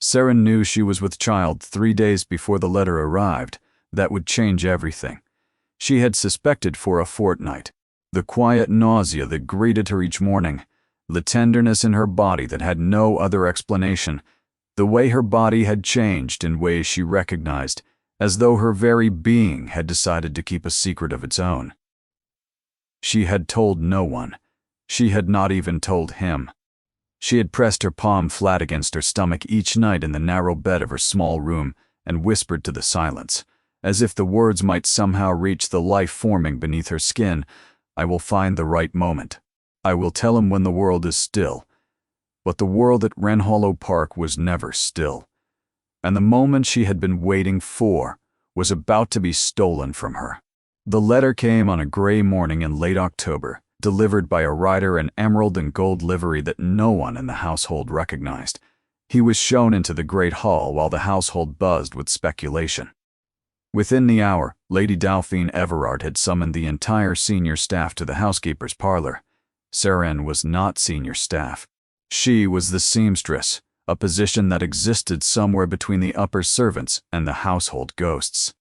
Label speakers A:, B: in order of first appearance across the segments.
A: Saren knew she was with child 3 days before the letter arrived. That would change everything. She had suspected for a fortnight. The quiet nausea that greeted her each morning, the tenderness in her body that had no other explanation, the way her body had changed in ways she recognized, as though her very being had decided to keep a secret of its own. She had told no one. She had not even told him. She had pressed her palm flat against her stomach each night in the narrow bed of her small room and whispered to the silence, as if the words might somehow reach the life forming beneath her skin. I will find the right moment. I will tell him when the world is still. But the world at Wren Hollow Park was never still. And the moment she had been waiting for was about to be stolen from her. The letter came on a gray morning in late October, delivered by a rider in emerald and gold livery that no one in the household recognized. He was shown into the great hall while the household buzzed with speculation. Within the hour, Lady Delphine Everard had summoned the entire senior staff to the housekeeper's parlor. Saren was not senior staff. She was the seamstress, a position that existed somewhere between the upper servants and the household ghosts.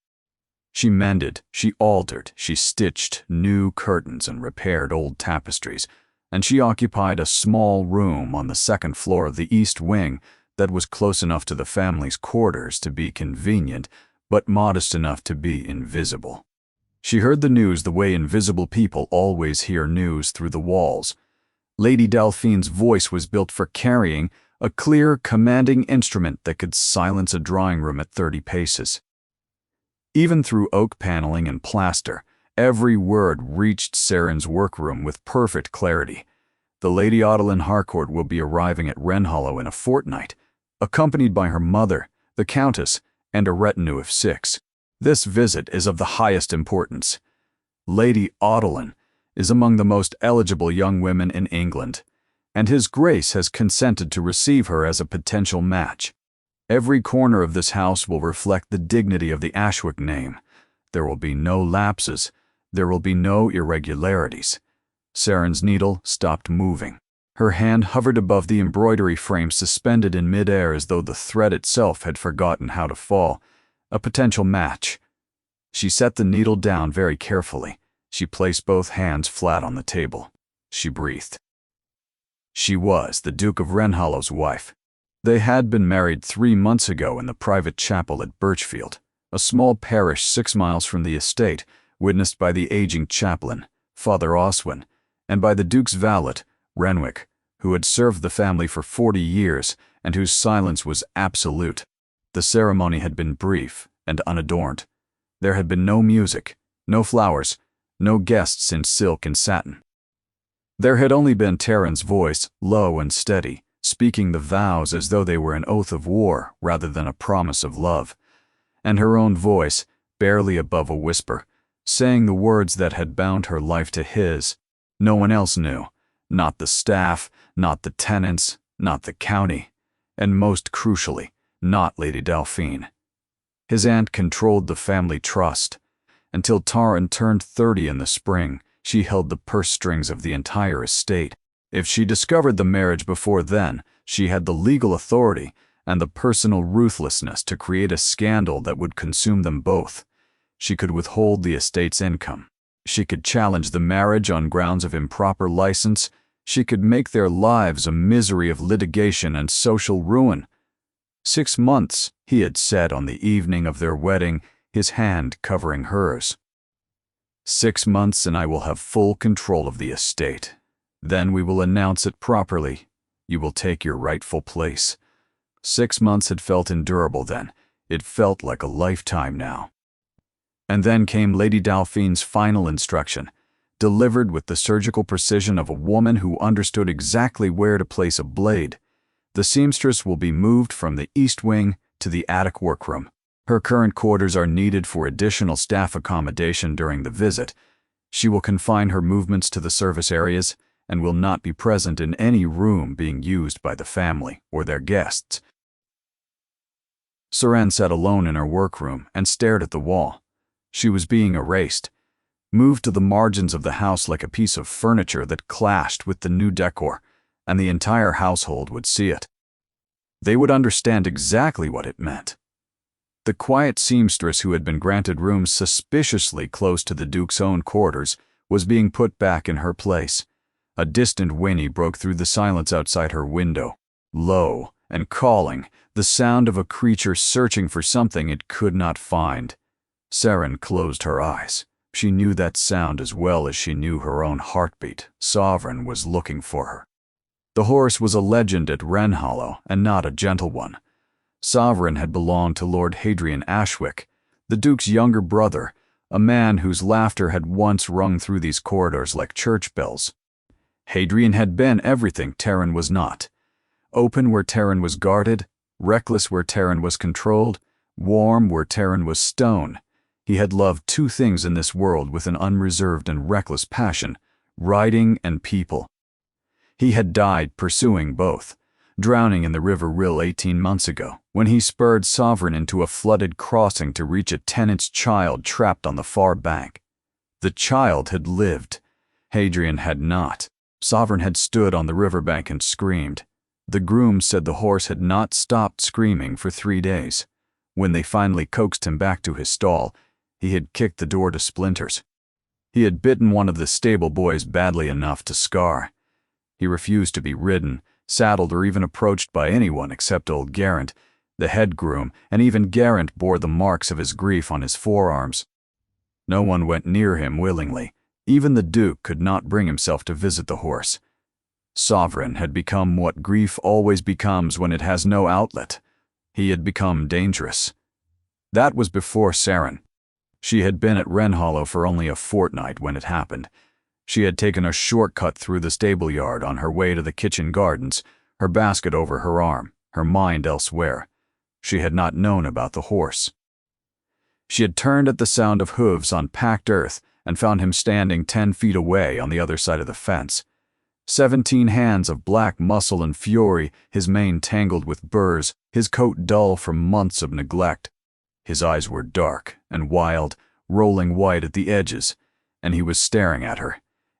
A: She mended, she altered, she stitched new curtains and repaired old tapestries, and she occupied a small room on the second floor of the east wing that was close enough to the family's quarters to be convenient, but modest enough to be invisible. She heard the news the way invisible people always hear news, through the walls. Lady Delphine's voice was built for carrying a clear, commanding instrument that could silence a drawing room at 30 paces. Even through oak paneling and plaster, every word reached Saren's workroom with perfect clarity. The Lady Adeline Harcourt will be arriving at Wren Hollow in a fortnight, accompanied by her mother, the Countess, and a retinue of 6. This visit is of the highest importance. Lady Adeline is among the most eligible young women in England, and His Grace has consented to receive her as a potential match. Every corner of this house will reflect the dignity of the Ashwick name. There will be no lapses. There will be no irregularities. Saren's needle stopped moving. Her hand hovered above the embroidery frame, suspended in midair as though the thread itself had forgotten how to fall. A potential match. She set the needle down very carefully. She placed both hands flat on the table. She breathed. She was the Duke of Wren Hollow's wife. They had been married 3 months ago in the private chapel at Birchfield, a small parish 6 miles from the estate, witnessed by the aging chaplain, Father Oswin, and by the Duke's valet, Renwick, who had served the family for 40 years and whose silence was absolute. The ceremony had been brief and unadorned. There had been no music, no flowers, no guests in silk and satin. There had only been Taryn's voice, low and steady, speaking the vows as though they were an oath of war rather than a promise of love, and her own voice, barely above a whisper, saying the words that had bound her life to his. No one else knew, not the staff, not the tenants, not the county, and most crucially, not Lady Delphine. His aunt controlled the family trust. Until Taryn turned 30 in the spring, she held the purse strings of the entire estate. If she discovered the marriage before then, she had the legal authority and the personal ruthlessness to create a scandal that would consume them both. She could withhold the estate's income. She could challenge the marriage on grounds of improper license. She could make their lives a misery of litigation and social ruin. 6 months, he had said on the evening of their wedding, his hand covering hers. 6 months and I will have full control of the estate. Then we will announce it properly. You will take your rightful place. 6 months had felt endurable then. It felt like a lifetime now. And then came Lady Delphine's final instruction, delivered with the surgical precision of a woman who understood exactly where to place a blade. The seamstress will be moved from the east wing to the attic workroom. Her current quarters are needed for additional staff accommodation during the visit. She will confine her movements to the service areas and will not be present in any room being used by the family or their guests. Saren sat alone in her workroom and stared at the wall. She was being erased, moved to the margins of the house like a piece of furniture that clashed with the new decor, and the entire household would see it. They would understand exactly what it meant. The quiet seamstress who had been granted rooms suspiciously close to the Duke's own quarters was being put back in her place. A distant whinny broke through the silence outside her window, low and calling, the sound of a creature searching for something it could not find. Saren closed her eyes. She knew that sound as well as she knew her own heartbeat. Sovereign was looking for her. The horse was a legend at Wren Hollow, and not a gentle one. Sovereign had belonged to Lord Hadrian Ashwick, the Duke's younger brother, a man whose laughter had once rung through these corridors like church bells. Hadrian had been everything Terran was not. Open where Terran was guarded, reckless where Terran was controlled, warm where Terran was stone. He had loved two things in this world with an unreserved and reckless passion: riding and people. He had died pursuing both, drowning in the River Rill 18 months ago, when he spurred Sovereign into a flooded crossing to reach a tenant's child trapped on the far bank. The child had lived. Hadrian had not. Sovereign had stood on the riverbank and screamed. The groom said the horse had not stopped screaming for 3 days. When they finally coaxed him back to his stall, he had kicked the door to splinters. He had bitten one of the stable boys badly enough to scar. He refused to be ridden, saddled, or even approached by anyone except old Geraint, the head groom, and even Geraint bore the marks of his grief on his forearms. No one went near him willingly. Even the Duke could not bring himself to visit the horse. Sovereign had become what grief always becomes when it has no outlet. He had become dangerous. That was before Saren. She had been at Wren Hollow for only a fortnight when it happened. She had taken a shortcut through the stable yard on her way to the kitchen gardens, her basket over her arm, her mind elsewhere. She had not known about the horse. She had turned at the sound of hooves on packed earth and found him standing 10 feet away on the other side of the fence. 17 hands of black muscle and fury, his mane tangled with burrs, his coat dull from months of neglect. His eyes were dark and wild, rolling white at the edges, and he was staring at her.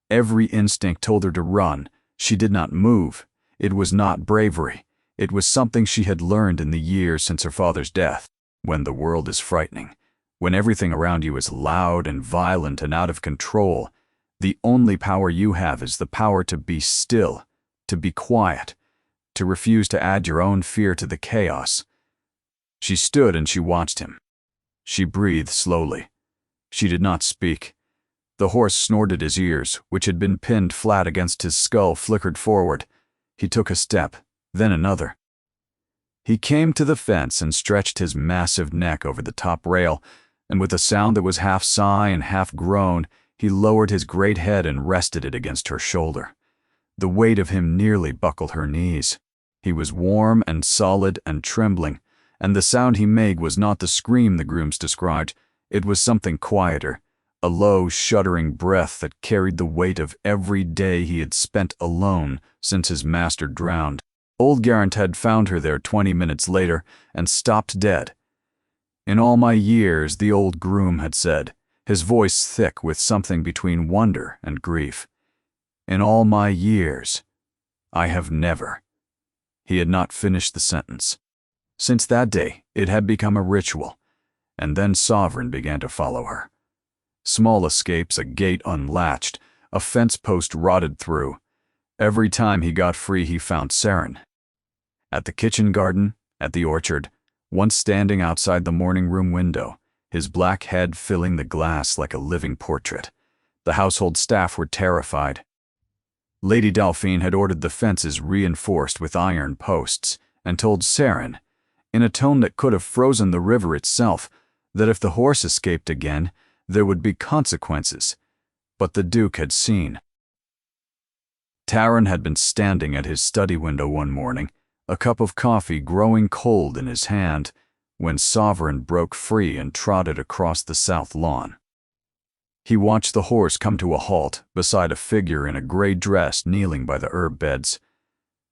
A: Every instinct told her to run. She did not move. It was not bravery. It was something she had learned in the years since her father's death. When the world is frightening, when everything around you is loud and violent and out of control, the only power you have is the power to be still, to be quiet, to refuse to add your own fear to the chaos. She stood and she watched him. She breathed slowly. She did not speak. The horse snorted. His ears, which had been pinned flat against his skull, flickered forward. He took a step, then another. He came to the fence and stretched his massive neck over the top rail, and with a sound that was half sigh and half groan, he lowered his great head and rested it against her shoulder. The weight of him nearly buckled her knees. He was warm and solid and trembling, and the sound he made was not the scream the grooms described. It was something quieter, a low, shuddering breath that carried the weight of every day he had spent alone since his master drowned. Old Geraint had found her there 20 minutes later and stopped dead. "In all my years," the old groom had said, his voice thick with something between wonder and grief. "In all my years, I have never." He had not finished the sentence. Since that day, it had become a ritual, and then Sovereign began to follow her. Small escapes, a gate unlatched, a fence post rotted through. Every time he got free, he found Saren. At the kitchen garden, at the orchard, once standing outside the morning room window, his black head filling the glass like a living portrait. The household staff were terrified. Lady Delphine had ordered the fences reinforced with iron posts and told Saren, in a tone that could have frozen the river itself, that if the horse escaped again, there would be consequences. But the Duke had seen. Taran had been standing at his study window one morning, a cup of coffee growing cold in his hand, when Sovereign broke free and trotted across the south lawn. He watched the horse come to a halt beside a figure in a gray dress kneeling by the herb beds.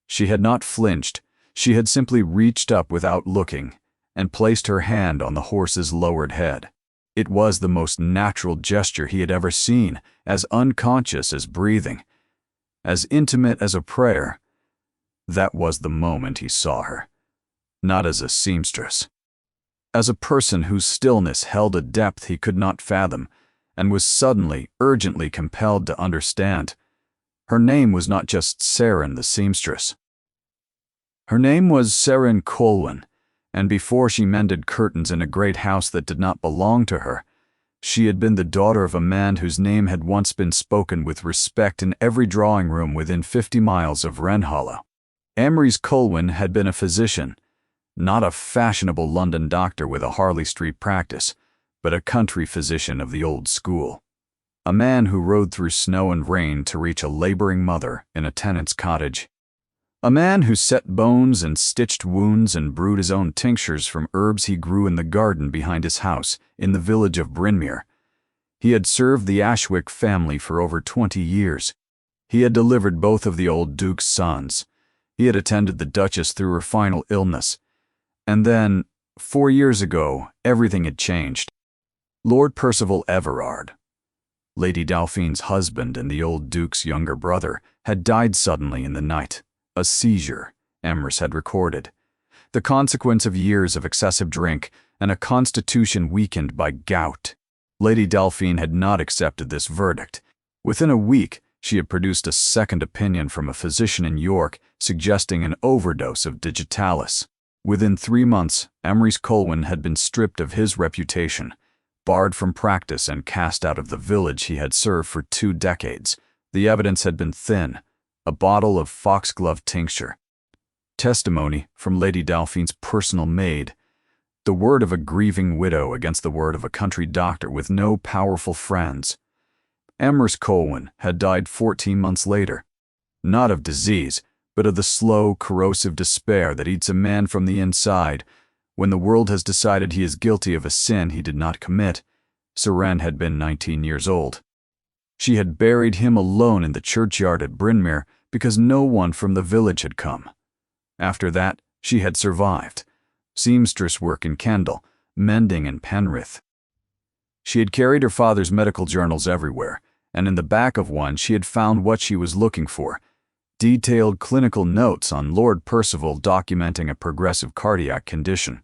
A: She had not flinched. She had simply reached up without looking and placed her hand on the horse's lowered head. It was the most natural gesture he had ever seen, as unconscious as breathing, as intimate as a prayer. That was the moment he saw her. not as a seamstress. As a person whose stillness held a depth he could not fathom, and was suddenly, urgently compelled to understand. Her name was not just Saren the seamstress. Her name was Saren Colwyn, and before she mended curtains in a great house that did not belong to her, she had been the daughter of a man whose name had once been spoken with respect in every drawing room within 50 miles of Wrenhollow. Amrys Colwyn had been a physician, not a fashionable London doctor with a Harley Street practice, but a country physician of the old school. A man who rode through snow and rain to reach a laboring mother in a tenant's cottage. A man who set bones and stitched wounds and brewed his own tinctures from herbs he grew in the garden behind his house in the village of Brynmere. He had served the Ashwick family for over 20 years. He had delivered both of the old Duke's sons. He had attended the Duchess through her final illness. And then, 4 years ago, everything had changed. Lord Percival Everard, Lady Delphine's husband and the old Duke's younger brother, had died suddenly in the night. A seizure, Amrys had recorded, the consequence of years of excessive drink and a constitution weakened by gout. Lady Delphine had not accepted this verdict. Within a week, she had produced a second opinion from a physician in York suggesting an overdose of digitalis. Within 3 months, Amrys Colwyn had been stripped of his reputation, barred from practice and cast out of the village he had served for 2 decades. The evidence had been thin. A bottle of foxglove tincture. Testimony from Lady Delphine's personal maid. The word of a grieving widow against the word of a country doctor with no powerful friends. Amrys Colwyn had died 14 months later. Not of disease, but of the slow, corrosive despair that eats a man from the inside when the world has decided he is guilty of a sin he did not commit. Saren had been 19 years old. She had buried him alone in the churchyard at Brynmere because no one from the village had come. After that, she had survived. Seamstress work in Kendal, mending in Penrith. She had carried her father's medical journals everywhere, and in the back of one she had found what she was looking for, detailed clinical notes on Lord Percival documenting a progressive cardiac condition.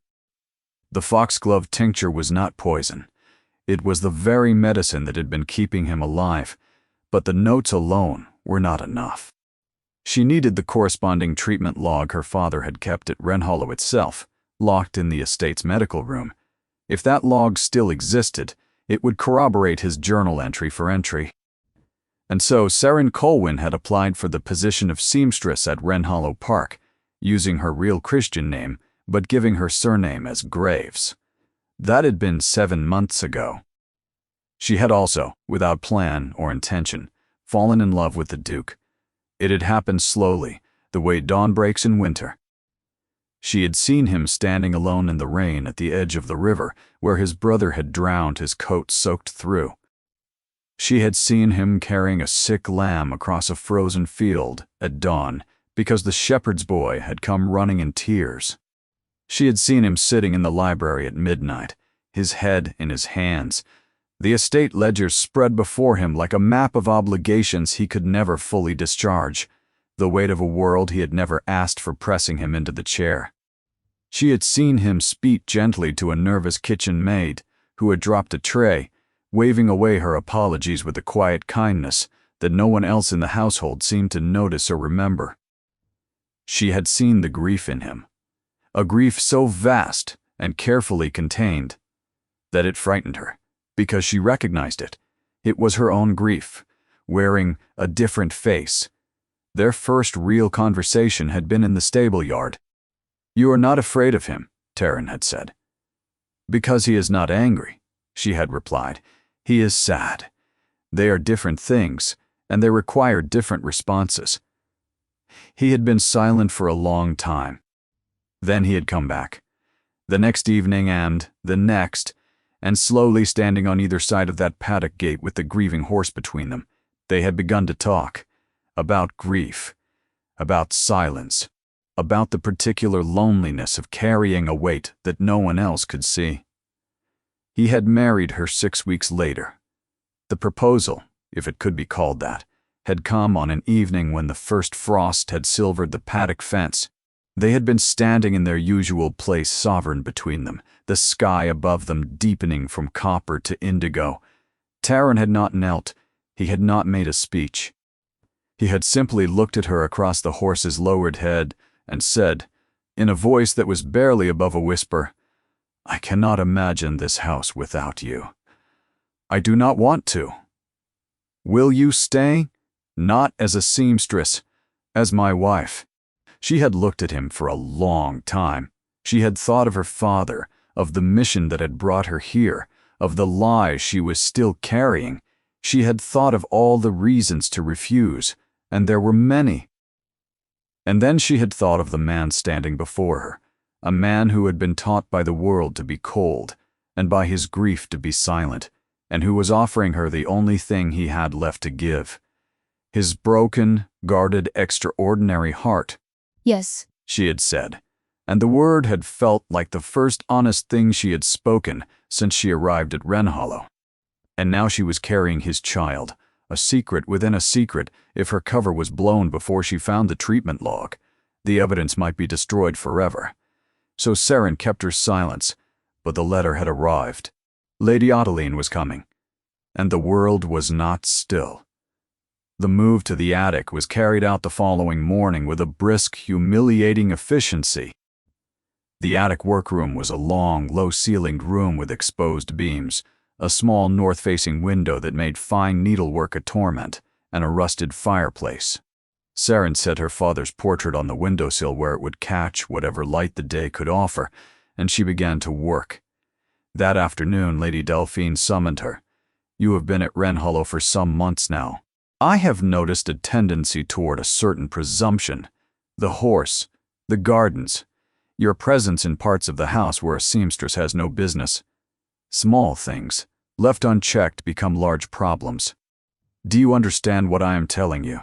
A: The foxglove tincture was not poison. It was the very medicine that had been keeping him alive, but the notes alone were not enough. She needed the corresponding treatment log her father had kept at Wrenhollow itself, locked in the estate's medical room. If that log still existed, it would corroborate his journal entry for entry. And so Saren Colwyn had applied for the position of seamstress at Wrenhollow Park, using her real Christian name, but giving her surname as Graves. That had been 7 months ago. She had also, without plan or intention, fallen in love with the Duke. It had happened slowly, the way dawn breaks in winter. She had seen him standing alone in the rain at the edge of the river where his brother had drowned, his coat soaked through. She had seen him carrying a sick lamb across a frozen field at dawn because the shepherd's boy had come running in tears. She had seen him sitting in the library at midnight, his head in his hands, the estate ledgers spread before him like a map of obligations he could never fully discharge, the weight of a world he had never asked for pressing him into the chair. She had seen him speak gently to a nervous kitchen maid who had dropped a tray, waving away her apologies with a quiet kindness that no one else in the household seemed to notice or remember. She had seen the grief in him, a grief so vast and carefully contained that it frightened her, because she recognized it. It was her own grief, wearing a different face. Their first real conversation had been in the stable yard. "You are not afraid of him," Taryn had said. "Because he is not angry," she had replied. "He is sad. They are different things, and they require different responses." He had been silent for a long time. Then he had come back. The next evening and the next, and slowly standing on either side of that paddock gate with the grieving horse between them, they had begun to talk about grief, about silence, about the particular loneliness of carrying a weight that no one else could see. He had married her 6 weeks later. The proposal, if it could be called that, had come on an evening when the first frost had silvered the paddock fence. They had been standing in their usual place, sovereign between them, the sky above them deepening from copper to indigo. Taran had not knelt. He had not made a speech. He had simply looked at her across the horse's lowered head and said, in a voice that was barely above a whisper, "I cannot imagine this house without you. I do not want to. Will you stay? Not as a seamstress, as my wife." She had looked at him for a long time. She had thought of her father, of the mission that had brought her here, of the lies she was still carrying. She had thought of all the reasons to refuse, and there were many. And then she had thought of the man standing before her, a man who had been taught by the world to be cold, and by his grief to be silent, and who was offering her the only thing he had left to give. His broken, guarded, extraordinary heart.
B: "Yes,"
A: she had said, and the word had felt like the first honest thing she had spoken since she arrived at Wrenhollow. And now she was carrying his child, a secret within a secret. If her cover was blown before she found the treatment log, the evidence might be destroyed forever. So Saren kept her silence, but the letter had arrived. Lady Odeline was coming, and the world was not still. The move to the attic was carried out the following morning with a brisk, humiliating efficiency. The attic workroom was a long, low-ceilinged room with exposed beams, a small north-facing window that made fine needlework a torment, and a rusted fireplace. Saren set her father's portrait on the windowsill where it would catch whatever light the day could offer, and she began to work. That afternoon, Lady Delphine summoned her. "You have been at Wrenhollow for some months now. I have noticed a tendency toward a certain presumption. The horse, the gardens, your presence in parts of the house where a seamstress has no business. Small things, left unchecked, become large problems. Do you understand what I am telling you?"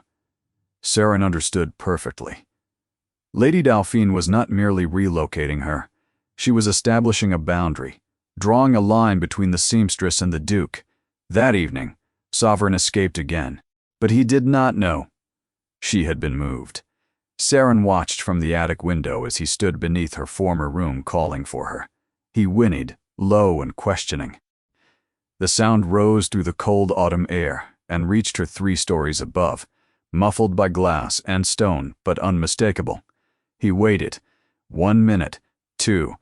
A: Saren understood perfectly. Lady Delphine was not merely relocating her. She was establishing a boundary, drawing a line between the seamstress and the Duke. That evening, Sovereign escaped again, but he did not know. She had been moved. Saren watched from the attic window as he stood beneath her former room calling for her. He whinnied, low and questioning. The sound rose through the cold autumn air and reached her 3 stories above, muffled by glass and stone, but unmistakable. He waited. 1 minute, 2,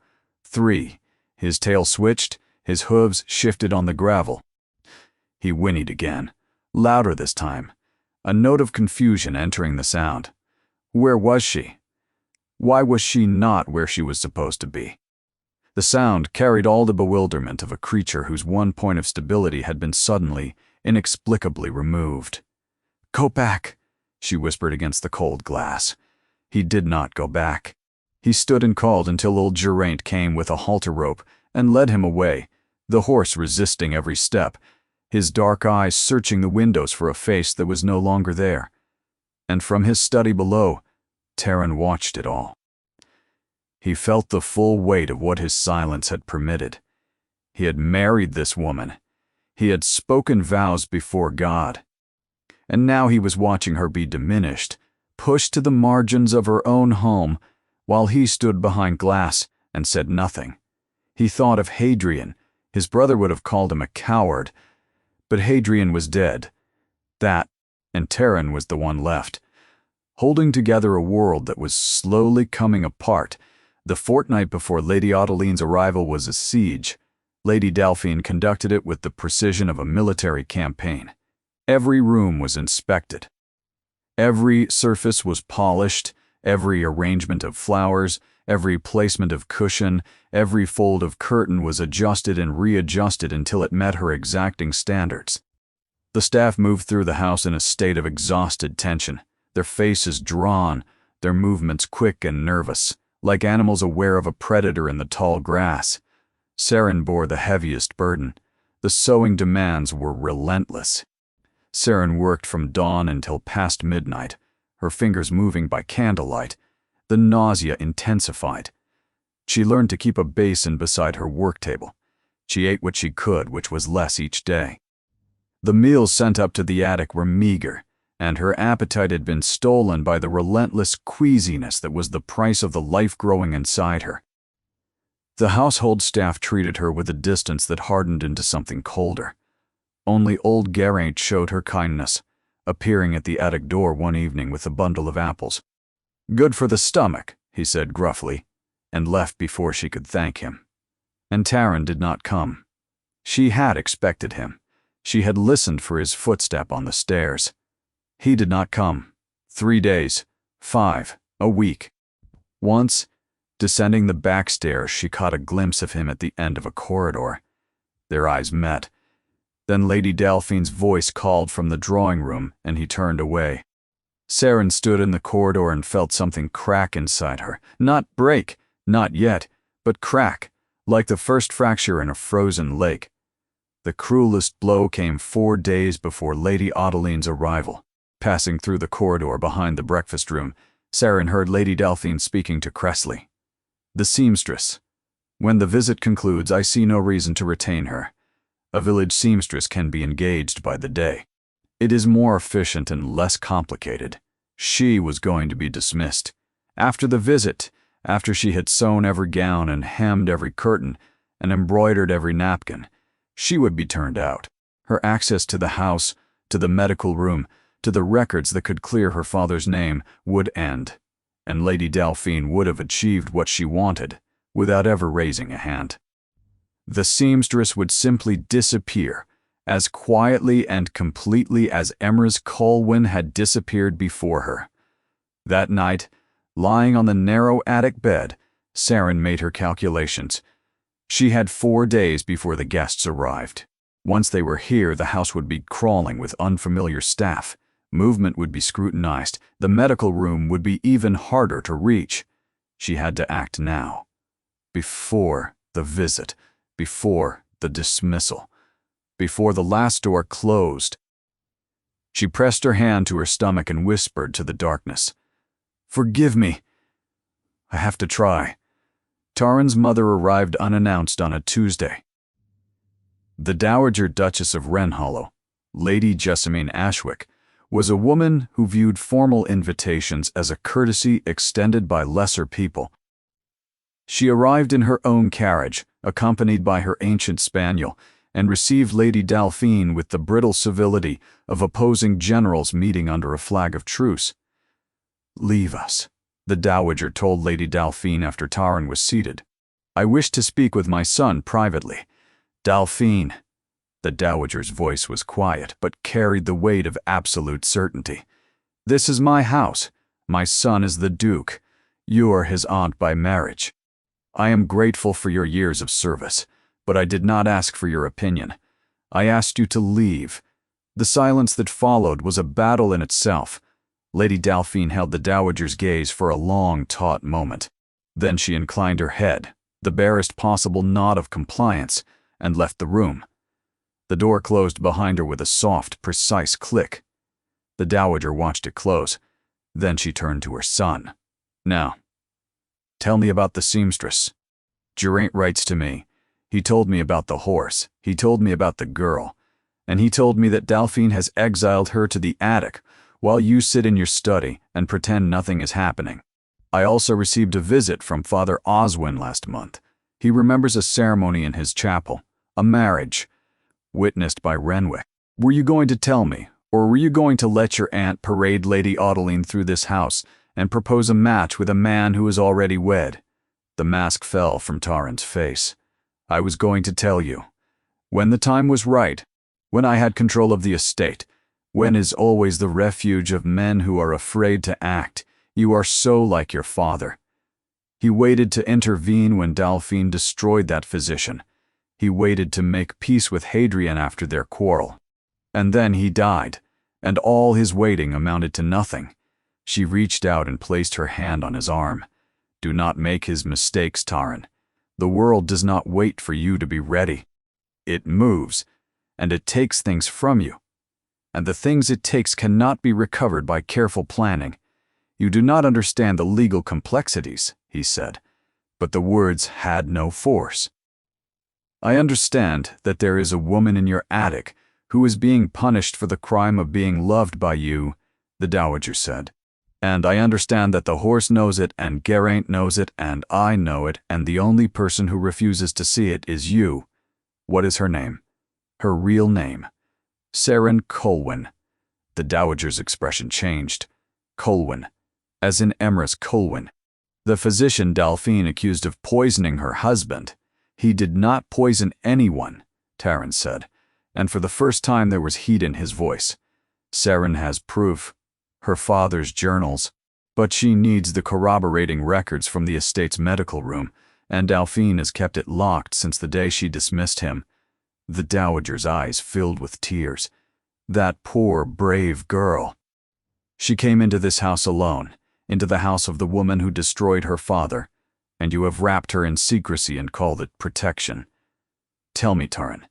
A: 3. His tail switched, his hooves shifted on the gravel. He whinnied again, louder this time, a note of confusion entering the sound. Where was she? Why was she not where she was supposed to be? The sound carried all the bewilderment of a creature whose one point of stability had been suddenly, inexplicably removed. "Go back," she whispered against the cold glass. He did not go back. He stood and called until old Geraint came with a halter rope and led him away, the horse resisting every step, his dark eyes searching the windows for a face that was no longer there. And from his study below, Taran watched it all. He felt the full weight of what his silence had permitted. He had married this woman. He had spoken vows before God. And now he was watching her be diminished, pushed to the margins of her own home, while he stood behind glass and said nothing. He thought of Hadrian. His brother would have called him a coward. But Hadrian was dead. That, and Taran was the one left, holding together a world that was slowly coming apart. The fortnight before Lady Odeline's arrival was a siege. Lady Delphine conducted it with the precision of a military campaign. Every room was inspected. Every surface was polished, every arrangement of flowers, every placement of cushion, every fold of curtain was adjusted and readjusted until it met her exacting standards. The staff moved through the house in a state of exhausted tension, their faces drawn, their movements quick and nervous, like animals aware of a predator in the tall grass. Saren bore the heaviest burden. The sewing demands were relentless. Saren worked from dawn until past midnight, her fingers moving by candlelight. The nausea intensified. She learned to keep a basin beside her work table. She ate what she could, which was less each day. The meals sent up to the attic were meager. and her appetite had been stolen by the relentless queasiness that was the price of the life growing inside her. The household staff treated her with a distance that hardened into something colder. Only old Geraint showed her kindness, appearing at the attic door one evening with a bundle of apples. "Good for the stomach," he said gruffly, and left before she could thank him. And Taryn did not come. She had expected him. She had listened for his footstep on the stairs. He did not come. 3 days, 5, a week. Once, descending the back stairs, she caught a glimpse of him at the end of a corridor. Their eyes met. Then Lady Delphine's voice called from the drawing room, and he turned away. Saren stood in the corridor and felt something crack inside her. Not break, not yet, but crack, like the first fracture in a frozen lake. The cruelest blow came 4 days before Lady Adeline's arrival. Passing through the corridor behind the breakfast room, Saren heard Lady Delphine speaking to Cressley. "The seamstress. When the visit concludes, I see no reason to retain her. A village seamstress can be engaged by the day. It is more efficient and less complicated." She was going to be dismissed. After the visit, after she had sewn every gown and hemmed every curtain and embroidered every napkin, she would be turned out. Her access to the house, to the medical room, to the records that could clear her father's name would end, and Lady Delphine would have achieved what she wanted without ever raising a hand. The seamstress would simply disappear, as quietly and completely as Emrys Colwyn had disappeared before her. That night, lying on the narrow attic bed, Saren made her calculations. She had 4 days before the guests arrived. Once they were here, the house would be crawling with unfamiliar staff. Movement would be scrutinized. The medical room would be even harder to reach. She had to act now. Before the visit. Before the dismissal. Before the last door closed. She pressed her hand to her stomach and whispered to the darkness, "Forgive me. I have to try." Taryn's mother arrived unannounced on a Tuesday. The Dowager Duchess of Wrenhollow, Lady Jessamine Ashwick, was a woman who viewed formal invitations as a courtesy extended by lesser people. She arrived in her own carriage, accompanied by her ancient spaniel, and received Lady Delphine with the brittle civility of opposing generals meeting under a flag of truce. "Leave us," the Dowager told Lady Delphine after Taryn was seated. "I wish to speak with my son privately." "Delphine." The Dowager's voice was quiet, but carried the weight of absolute certainty. "This is my house. My son is the Duke. You are his aunt by marriage. I am grateful for your years of service, but I did not ask for your opinion. I asked you to leave." The silence that followed was a battle in itself. Lady Delphine held the Dowager's gaze for a long, taut moment. Then she inclined her head, the barest possible nod of compliance, and left the room. The door closed behind her with a soft, precise click. The Dowager watched it close. Then she turned to her son. "Now, tell me about the seamstress. Geraint writes to me. He told me about the horse. He told me about the girl. And he told me that Delphine has exiled her to the attic while you sit in your study and pretend nothing is happening. I also received a visit from Father Oswin last month. He remembers a ceremony in his chapel, a marriage, witnessed by Renwick. Were you going to tell me, or were you going to let your aunt parade Lady Adeline through this house and propose a match with a man who is already wed?" The mask fell from Taryn's face. "I was going to tell you. When the time was right, when I had control of the estate, when is always the refuge of men who are afraid to act. You are so like your father. He waited to intervene when Delphine destroyed that physician. He waited to make peace with Hadrian after their quarrel. And then he died, and all his waiting amounted to nothing." She reached out and placed her hand on his arm. "Do not make his mistakes, Taryn. The world does not wait for you to be ready. It moves, and it takes things from you. And the things it takes cannot be recovered by careful planning. You do not understand the legal complexities," he said, but the words had no force. "I understand that there is a woman in your attic who is being punished for the crime of being loved by you the dowager said. "And I understand that the horse knows it, and Geraint knows it, and I know it, and the only person who refuses to see it is you. What is her name?" "Her real name." "Saren Colwyn." The dowager's expression changed. "Colwyn, as in Emrys Colwyn, the physician Delphine accused of poisoning her husband." "He did not poison anyone," Taran said, and for the first time there was heat in his voice. "Saren has proof, her father's journals, but she needs the corroborating records from the estate's medical room, and Delphine has kept it locked since the day she dismissed him." The dowager's eyes filled with tears. "That poor, brave girl. She came into this house alone, into the house of the woman who destroyed her father, and you have wrapped her in secrecy and called it protection. Tell me, Taran,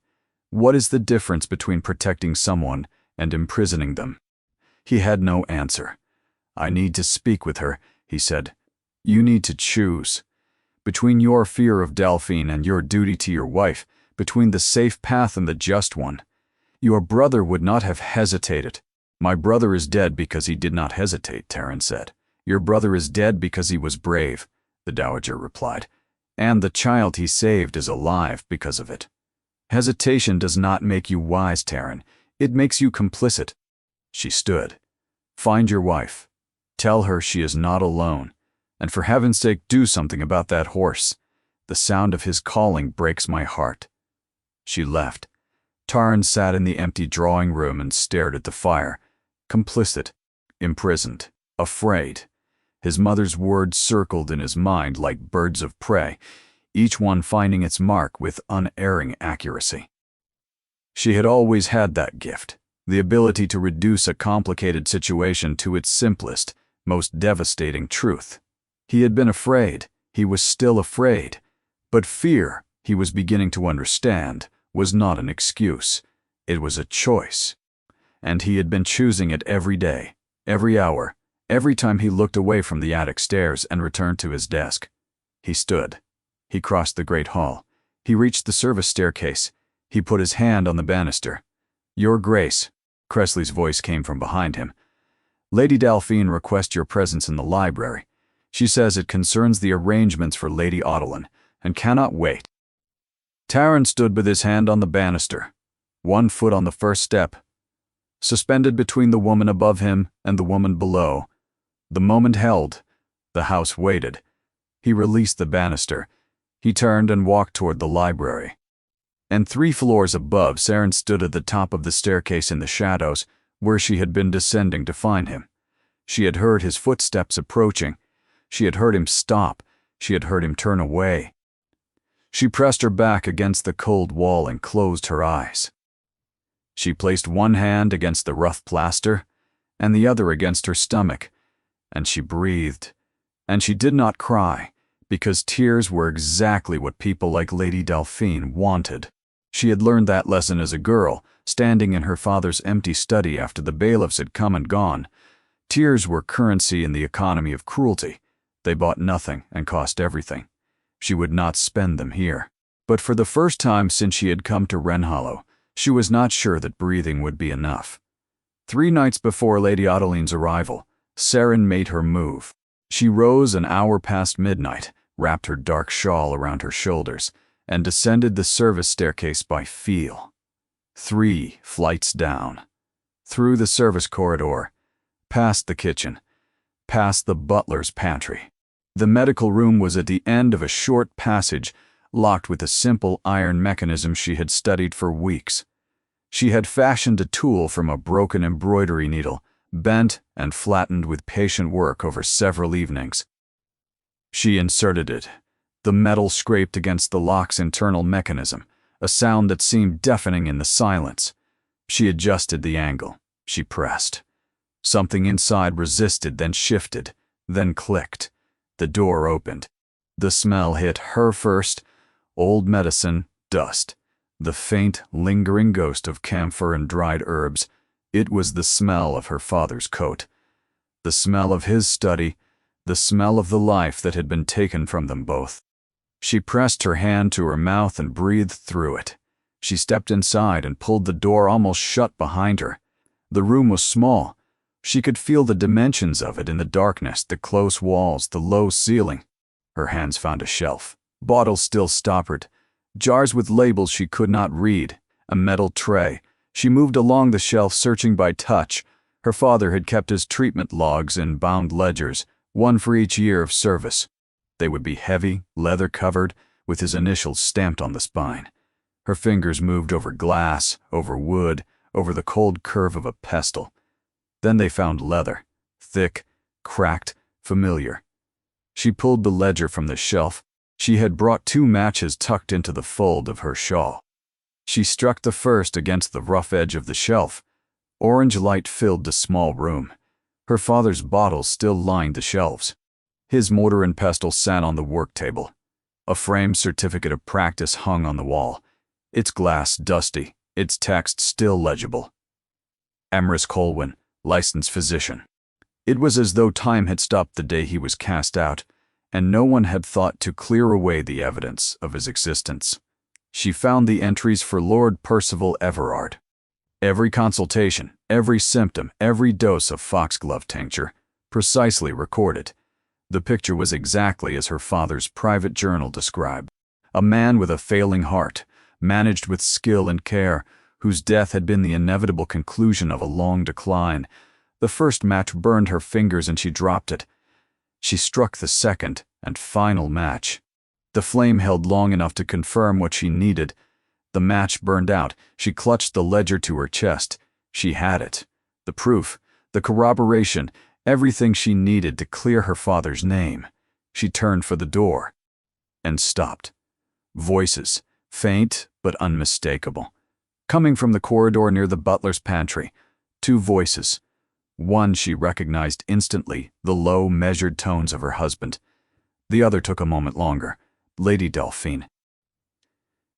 A: what is the difference between protecting someone and imprisoning them?" He had no answer. "I need to speak with her," he said. "You need to choose. Between your fear of Delphine and your duty to your wife, between the safe path and the just one. Your brother would not have hesitated." "My brother is dead because he did not hesitate," Taran said. "Your brother is dead because he was brave," the dowager replied. "And the child he saved is alive because of it. Hesitation does not make you wise, Taran. It makes you complicit." She stood. "Find your wife. Tell her she is not alone. And for heaven's sake, do something about that horse. The sound of his calling breaks my heart." She left. Taran sat in the empty drawing room and stared at the fire, complicit, imprisoned, afraid. His mother's words circled in his mind like birds of prey, each one finding its mark with unerring accuracy. She had always had that gift, the ability to reduce a complicated situation to its simplest, most devastating truth. He had been afraid, he was still afraid, but fear, he was beginning to understand, was not an excuse. It was a choice. And he had been choosing it every day, every hour, every time he looked away from the attic stairs and returned to his desk. He stood. He crossed the great hall. He reached the service staircase. He put his hand on the banister. "Your Grace," Cressley's voice came from behind him. "Lady Delphine requests your presence in the library. She says it concerns the arrangements for Lady Ottoline, and cannot wait." Taran stood with his hand on the banister, one foot on the first step, suspended between the woman above him and the woman below. The moment held. The house waited. He released the banister. He turned and walked toward the library. And 3 floors above, Saren stood at the top of the staircase in the shadows, where she had been descending to find him. She had heard his footsteps approaching. She had heard him stop. She had heard him turn away. She pressed her back against the cold wall and closed her eyes. She placed one hand against the rough plaster and the other against her stomach, and she breathed. And she did not cry, because tears were exactly what people like Lady Delphine wanted. She had learned that lesson as a girl, standing in her father's empty study after the bailiffs had come and gone. Tears were currency in the economy of cruelty. They bought nothing and cost everything. She would not spend them here. But for the first time since she had come to Wrenhollow, she was not sure that breathing would be enough. 3 nights before Lady Ottoline's arrival, Saren made her move. She rose an hour past midnight, wrapped her dark shawl around her shoulders, and descended the service staircase by feel. 3 flights down. Through the service corridor, past the kitchen, past the butler's pantry. The medical room was at the end of a short passage, locked with a simple iron mechanism she had studied for weeks. She had fashioned a tool from a broken embroidery needle, bent and flattened with patient work over several evenings. She inserted it. The metal scraped against the lock's internal mechanism, a sound that seemed deafening in the silence. She adjusted the angle. She pressed. Something inside resisted, then shifted, then clicked. The door opened. The smell hit her first. Old medicine, dust. The faint, lingering ghost of camphor and dried herbs. It was the smell of her father's coat. The smell of his study. The smell of the life that had been taken from them both. She pressed her hand to her mouth and breathed through it. She stepped inside and pulled the door almost shut behind her. The room was small. She could feel the dimensions of it in the darkness, the close walls, the low ceiling. Her hands found a shelf. Bottles still stoppered. Jars with labels she could not read. A metal tray. She moved along the shelf, searching by touch. Her father had kept his treatment logs in bound ledgers, one for each year of service. They would be heavy, leather-covered, with his initials stamped on the spine. Her fingers moved over glass, over wood, over the cold curve of a pestle. Then they found leather, thick, cracked, familiar. She pulled the ledger from the shelf. She had brought 2 matches tucked into the fold of her shawl. She struck the first against the rough edge of the shelf. Orange light filled the small room. Her father's bottles still lined the shelves. His mortar and pestle sat on the work table. A framed certificate of practice hung on the wall, its glass dusty, its text still legible. Emrys Colwyn, licensed physician. It was as though time had stopped the day he was cast out, and no one had thought to clear away the evidence of his existence. She found the entries for Lord Percival Everard. Every consultation, every symptom, every dose of foxglove tincture, precisely recorded. The picture was exactly as her father's private journal described. A man with a failing heart, managed with skill and care, whose death had been the inevitable conclusion of a long decline. The first match burned her fingers and she dropped it. She struck the second and final match. The flame held long enough to confirm what she needed. The match burned out. She clutched the ledger to her chest. She had it. The proof, the corroboration, everything she needed to clear her father's name. She turned for the door and stopped. Voices, faint but unmistakable, coming from the corridor near the butler's pantry. 2 voices. One she recognized instantly, the low, measured tones of her husband. The other took a moment longer. Lady Delphine.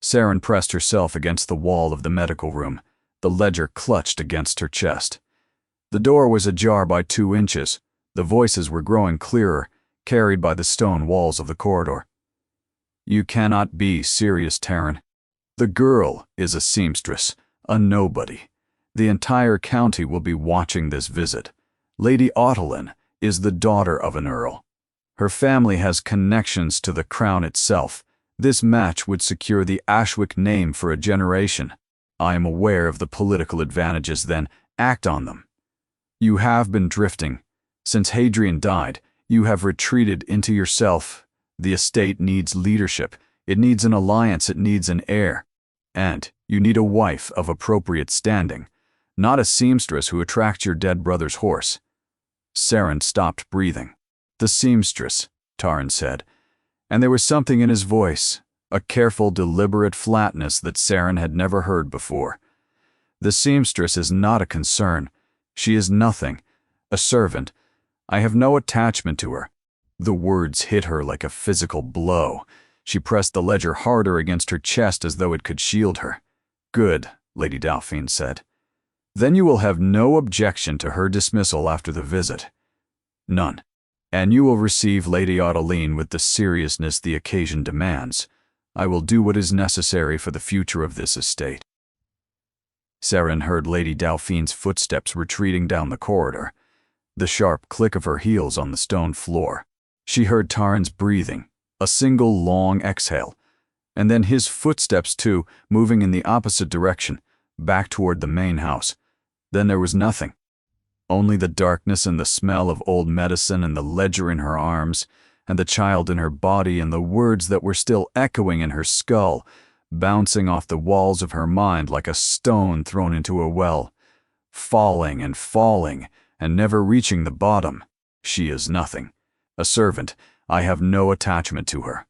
A: Saren pressed herself against the wall of the medical room. The ledger clutched against her chest. The door was ajar by 2 inches. The voices were growing clearer, carried by the stone walls of the corridor. You cannot be serious, Taryn. The girl is a seamstress, a nobody. The entire county will be watching this visit. Lady Ottoline is the daughter of an earl. Her family has connections to the crown itself. This match would secure the Ashwick name for a generation. I am aware of the political advantages, then act on them. You have been drifting. Since Hadrian died, you have retreated into yourself. The estate needs leadership. It needs an alliance. It needs an heir. And you need a wife of appropriate standing, not a seamstress who attracts your dead brother's horse. Saren stopped breathing. The seamstress, Taryn said, and there was something in his voice, a careful, deliberate flatness that Saren had never heard before. The seamstress is not a concern. She is nothing, a servant. I have no attachment to her. The words hit her like a physical blow. She pressed the ledger harder against her chest as though it could shield her. Good, Lady Delphine said. Then you will have no objection to her dismissal after the visit. None. And you will receive Lady Ottoline with the seriousness the occasion demands. I will do what is necessary for the future of this estate. Saren heard Lady Delphine's footsteps retreating down the corridor, the sharp click of her heels on the stone floor. She heard Taryn's breathing, a single long exhale, and then his footsteps too, moving in the opposite direction, back toward the main house. Then there was nothing. Only the darkness and the smell of old medicine and the ledger in her arms, and the child in her body and the words that were still echoing in her skull, bouncing off the walls of her mind like a stone thrown into a well, falling and never reaching the bottom. She is nothing. A servant. I have no attachment to her.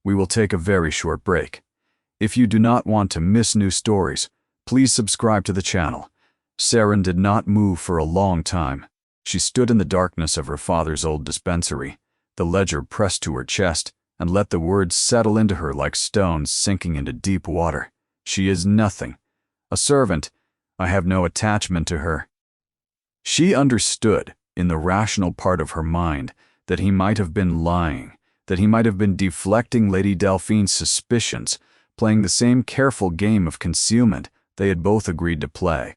A: We will take a very short break. If you do not want to miss new stories, please subscribe to the channel. Saren did not move for a long time. She stood in the darkness of her father's old dispensary, the ledger pressed to her chest, and let the words settle into her like stones sinking into deep water. She is nothing. A servant. I have no attachment to her. She understood, in the rational part of her mind, that he might have been lying, that he might have been deflecting Lady Delphine's suspicions, playing the same careful game of concealment they had both agreed to play.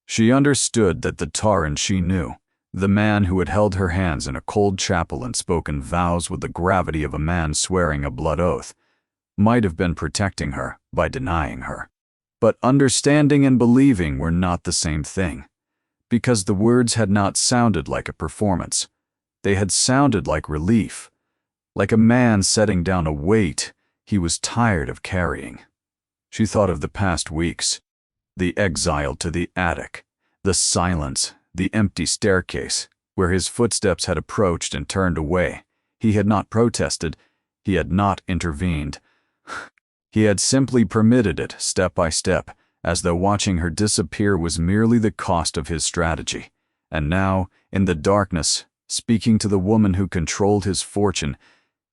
A: She understood that the Taran she knew, the man who had held her hands in a cold chapel and spoken vows with the gravity of a man swearing a blood oath, might have been protecting her by denying her. But understanding and believing were not the same thing, because the words had not sounded like a performance. They had sounded like relief, like a man setting down a weight he was tired of carrying. She thought of the past weeks, the exile to the attic, the silence, the empty staircase, where his footsteps had approached and turned away. He had not protested, he had not intervened. He had simply permitted it, step by step, as though watching her disappear was merely the cost of his strategy. And now, in the darkness, speaking to the woman who controlled his fortune,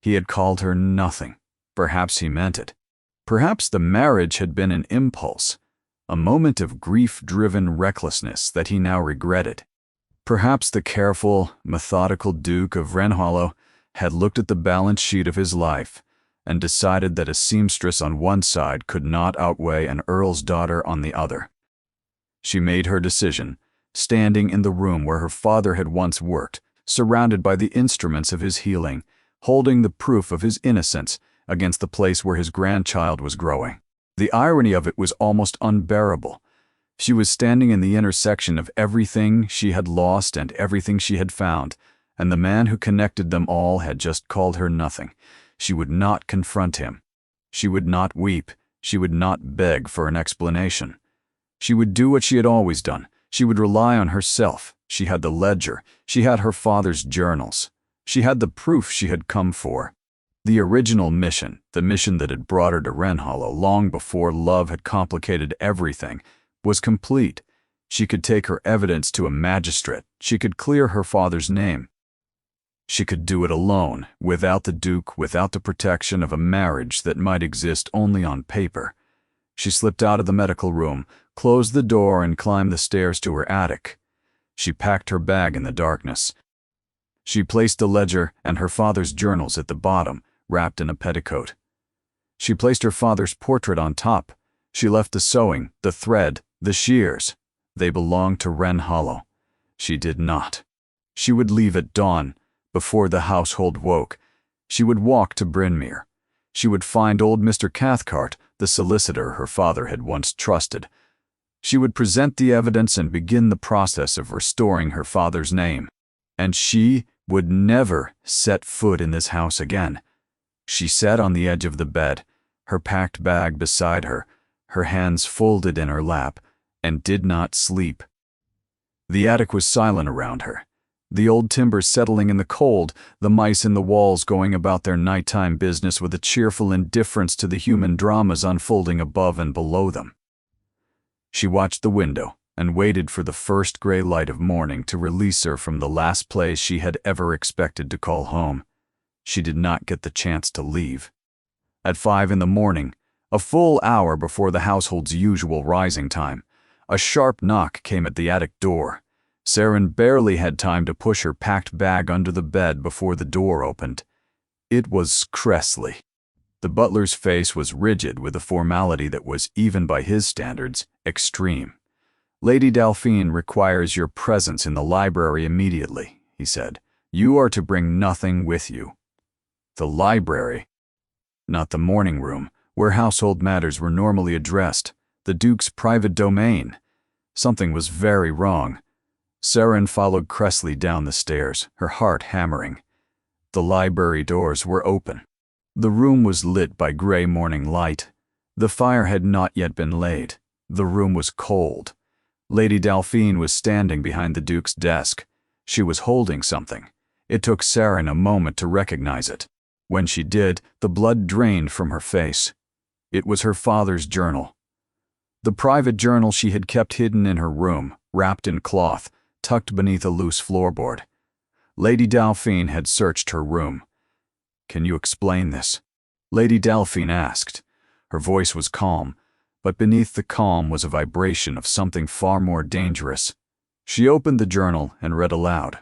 A: he had called her nothing. Perhaps he meant it. Perhaps the marriage had been an impulse, a moment of grief-driven recklessness that he now regretted. Perhaps the careful, methodical Duke of Renhollow had looked at the balance sheet of his life and decided that a seamstress on one side could not outweigh an earl's daughter on the other. She made her decision, standing in the room where her father had once worked, surrounded by the instruments of his healing, holding the proof of his innocence against the place where his grandchild was growing. The irony of it was almost unbearable. She was standing in the intersection of everything she had lost and everything she had found, and the man who connected them all had just called her nothing. She would not confront him. She would not weep. She would not beg for an explanation. She would do what she had always done. She would rely on herself. She had the ledger. She had her father's journals. She had the proof she had come for. The original mission, the mission that had brought her to Renhollow long before love had complicated everything, was complete. She could take her evidence to a magistrate. She could clear her father's name. She could do it alone, without the Duke, without the protection of a marriage that might exist only on paper. She slipped out of the medical room, closed the door, and climbed the stairs to her attic. She packed her bag in the darkness. She placed the ledger and her father's journals at the bottom, wrapped in a petticoat. She placed her father's portrait on top. She left the sewing, the thread, the shears. They belonged to Renhollow. She did not. She would leave at dawn, before the household woke. She would walk to Brynmere. She would find old Mr. Cathcart, the solicitor her father had once trusted. She would present the evidence and begin the process of restoring her father's name. And she would never set foot in this house again. She sat on the edge of the bed, her packed bag beside her, her hands folded in her lap, and did not sleep. The attic was silent around her, the old timbers settling in the cold, the mice in the walls going about their nighttime business with a cheerful indifference to the human dramas unfolding above and below them. She watched the window and waited for the first gray light of morning to release her from the last place she had ever expected to call home. She did not get the chance to leave. At 5 a.m, a full hour before the household's usual rising time, a sharp knock came at the attic door. Saren barely had time to push her packed bag under the bed before the door opened. It was Cressley. The butler's face was rigid with a formality that was, even by his standards, extreme. "Lady Delphine requires your presence in the library immediately," he said. "You are to bring nothing with you." The library, not the morning room, where household matters were normally addressed, the Duke's private domain. Something was very wrong. Saren followed Cressley down the stairs, her heart hammering. The library doors were open. The room was lit by gray morning light. The fire had not yet been laid. The room was cold. Lady Delphine was standing behind the Duke's desk. She was holding something. It took Saren a moment to recognize it. When she did, the blood drained from her face. It was her father's journal. The private journal she had kept hidden in her room, wrapped in cloth, tucked beneath a loose floorboard. Lady Delphine had searched her room. "Can you explain this?" Lady Delphine asked. Her voice was calm, but beneath the calm was a vibration of something far more dangerous. She opened the journal and read aloud.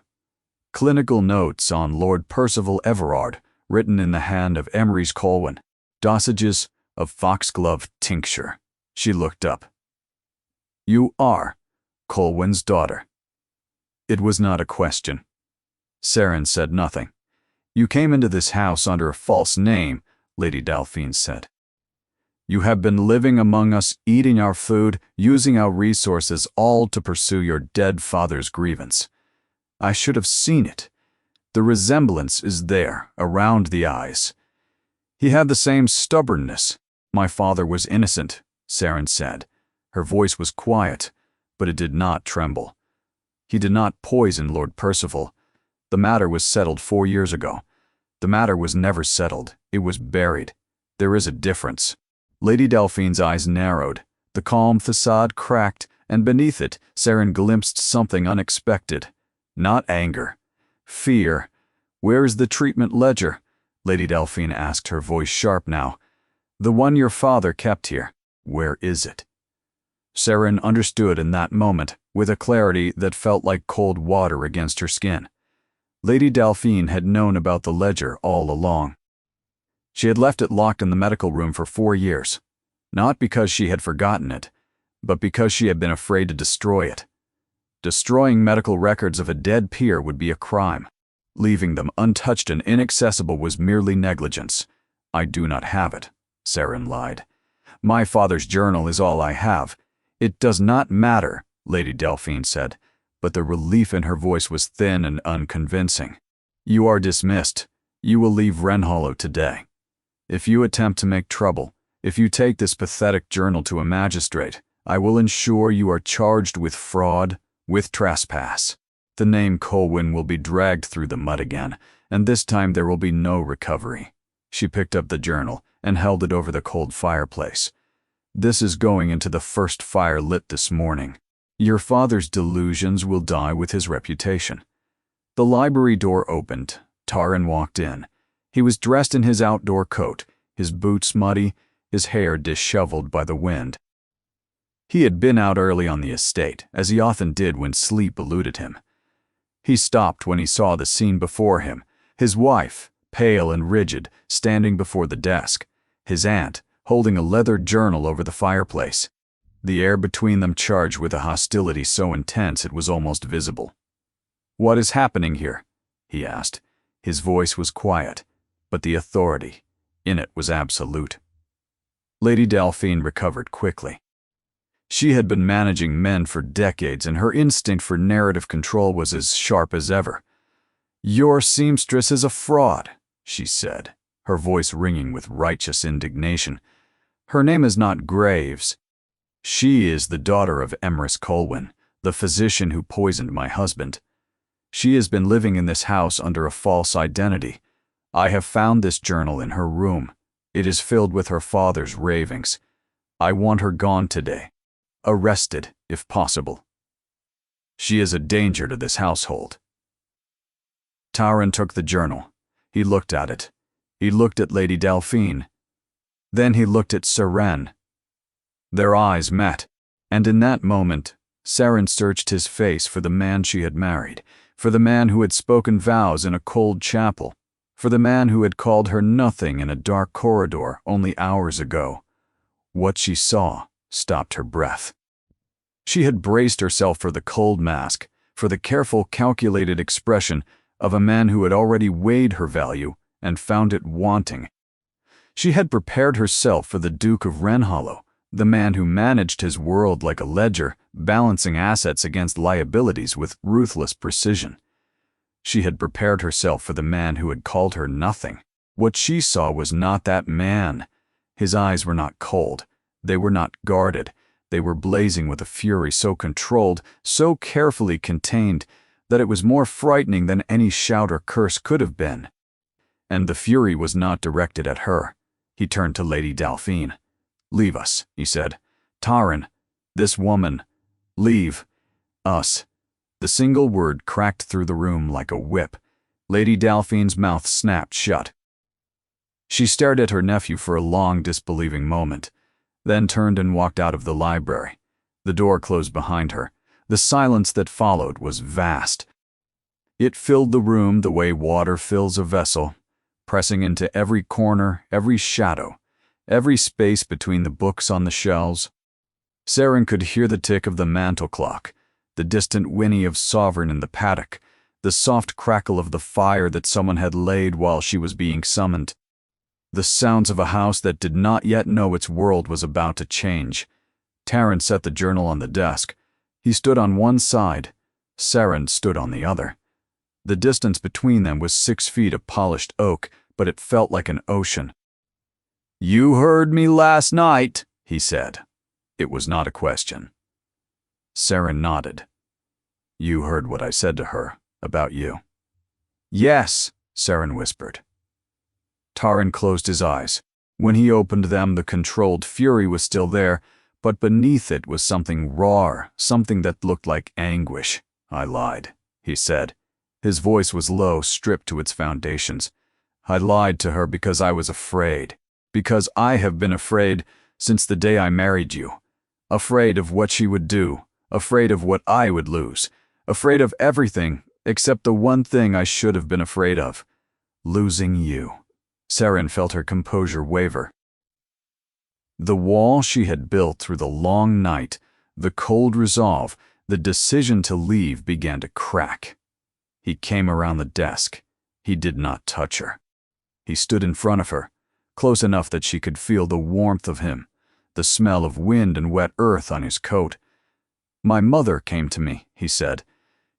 A: "Clinical notes on Lord Percival Everard, written in the hand of Emery's Colwyn. Dosages of foxglove tincture." She looked up. "You are Colwyn's daughter. It was not a question. Saren said nothing. You came into this house under a false name, Lady Delphine said. You have been living among us, eating our food, using our resources, all to pursue your dead father's grievance. I should have seen it. The resemblance is there, around the eyes. He had the same stubbornness. My father was innocent, Saren said. Her voice was quiet, but it did not tremble. He did not poison Lord Percival. The matter was settled 4 years ago. The matter was never settled. It was buried. There is a difference. Lady Delphine's eyes narrowed. The calm facade cracked, and beneath it, Saren glimpsed something unexpected. Not anger. Fear. Where is the treatment ledger? Lady Delphine asked, her voice sharp now. The one your father kept here. Where is it? Saren understood in that moment, with a clarity that felt like cold water against her skin. Lady Delphine had known about the ledger all along. She had left it locked in the medical room for 4 years, not because she had forgotten it, but because she had been afraid to destroy it. Destroying medical records of a dead peer would be a crime. Leaving them untouched and inaccessible was merely negligence. I do not have it, Saren lied. My father's journal is all I have. It does not matter, Lady Delphine said, but the relief in her voice was thin and unconvincing. You are dismissed. You will leave Wrenhollow today. If you attempt to make trouble, if you take this pathetic journal to a magistrate, I will ensure you are charged with fraud, with trespass. The name Colwyn will be dragged through the mud again, and this time there will be no recovery. She picked up the journal and held it over the cold fireplace. This is going into the first fire lit this morning. Your father's delusions will die with his reputation. The library door opened. Taran walked in. He was dressed in his outdoor coat, his boots muddy, his hair disheveled by the wind. He had been out early on the estate, as he often did when sleep eluded him. He stopped when he saw the scene before him, his wife, pale and rigid, standing before the desk, his aunt, holding a leather journal over the fireplace, the air between them charged with a hostility so intense it was almost visible. What is happening here? He asked. His voice was quiet, but the authority in it was absolute. Lady Delphine recovered quickly. She had been managing men for decades, and her instinct for narrative control was as sharp as ever. Your seamstress is a fraud, she said, her voice ringing with righteous indignation. Her name is not Graves. She is the daughter of Emrys Colwyn, the physician who poisoned my husband. She has been living in this house under a false identity. I have found this journal in her room. It is filled with her father's ravings. I want her gone today. Arrested, if possible. She is a danger to this household. Taran took the journal. He looked at it. He looked at Lady Delphine. Then he looked at Saren. Their eyes met, and in that moment, Saren searched his face for the man she had married, for the man who had spoken vows in a cold chapel, for the man who had called her nothing in a dark corridor only hours ago. What she saw stopped her breath. She had braced herself for the cold mask, for the careful, calculated expression of a man who had already weighed her value and found it wanting. She had prepared herself for the Duke of Wrenhollow, the man who managed his world like a ledger, balancing assets against liabilities with ruthless precision. She had prepared herself for the man who had called her nothing. What she saw was not that man. His eyes were not cold. They were not guarded. They were blazing with a fury so controlled, so carefully contained, that it was more frightening than any shout or curse could have been. And the fury was not directed at her. He turned to Lady Delphine. Leave us, he said. Taran, this woman, leave us. The single word cracked through the room like a whip. Lady Delphine's mouth snapped shut. She stared at her nephew for a long, disbelieving moment, then turned and walked out of the library. The door closed behind her. The silence that followed was vast. It filled the room the way water fills a vessel, pressing into every corner, every shadow, every space between the books on the shelves. Saren could hear the tick of the mantel clock, the distant whinny of Sovereign in the paddock, the soft crackle of the fire that someone had laid while she was being summoned, the sounds of a house that did not yet know its world was about to change. Taryn set the journal on the desk. He stood on one side. Saren stood on the other. The distance between them was 6 feet of polished oak, but it felt like an ocean. "You heard me last night," he said. It was not a question. Saren nodded. "You heard what I said to her about you." "Yes," Saren whispered. Taryn closed his eyes. When he opened them, the controlled fury was still there, but beneath it was something raw, something that looked like anguish. "I lied," he said. His voice was low, stripped to its foundations. "I lied to her because I was afraid. Because I have been afraid since the day I married you. Afraid of what she would do. Afraid of what I would lose. Afraid of everything except the one thing I should have been afraid of. Losing you." Saren felt her composure waver. The wall she had built through the long night, the cold resolve, the decision to leave began to crack. He came around the desk. He did not touch her. He stood in front of her, close enough that she could feel the warmth of him, the smell of wind and wet earth on his coat. "My mother came to me," he said.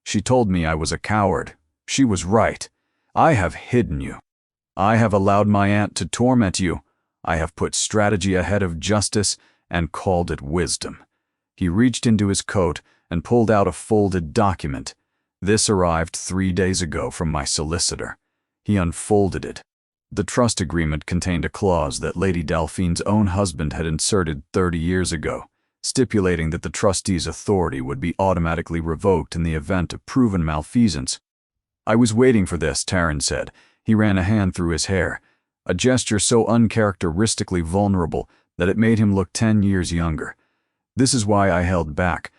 A: "She told me I was a coward. She was right. I have hidden you. I have allowed my aunt to torment you. I have put strategy ahead of justice and called it wisdom." He reached into his coat and pulled out a folded document. "This arrived 3 days ago from my solicitor." He unfolded it. The trust agreement contained a clause that Lady Delphine's own husband had inserted 30 years ago, stipulating that the trustee's authority would be automatically revoked in the event of proven malfeasance. "I was waiting for this," Taryn said. He ran a hand through his hair, a gesture so uncharacteristically vulnerable that it made him look 10 years younger. "This is why I held back.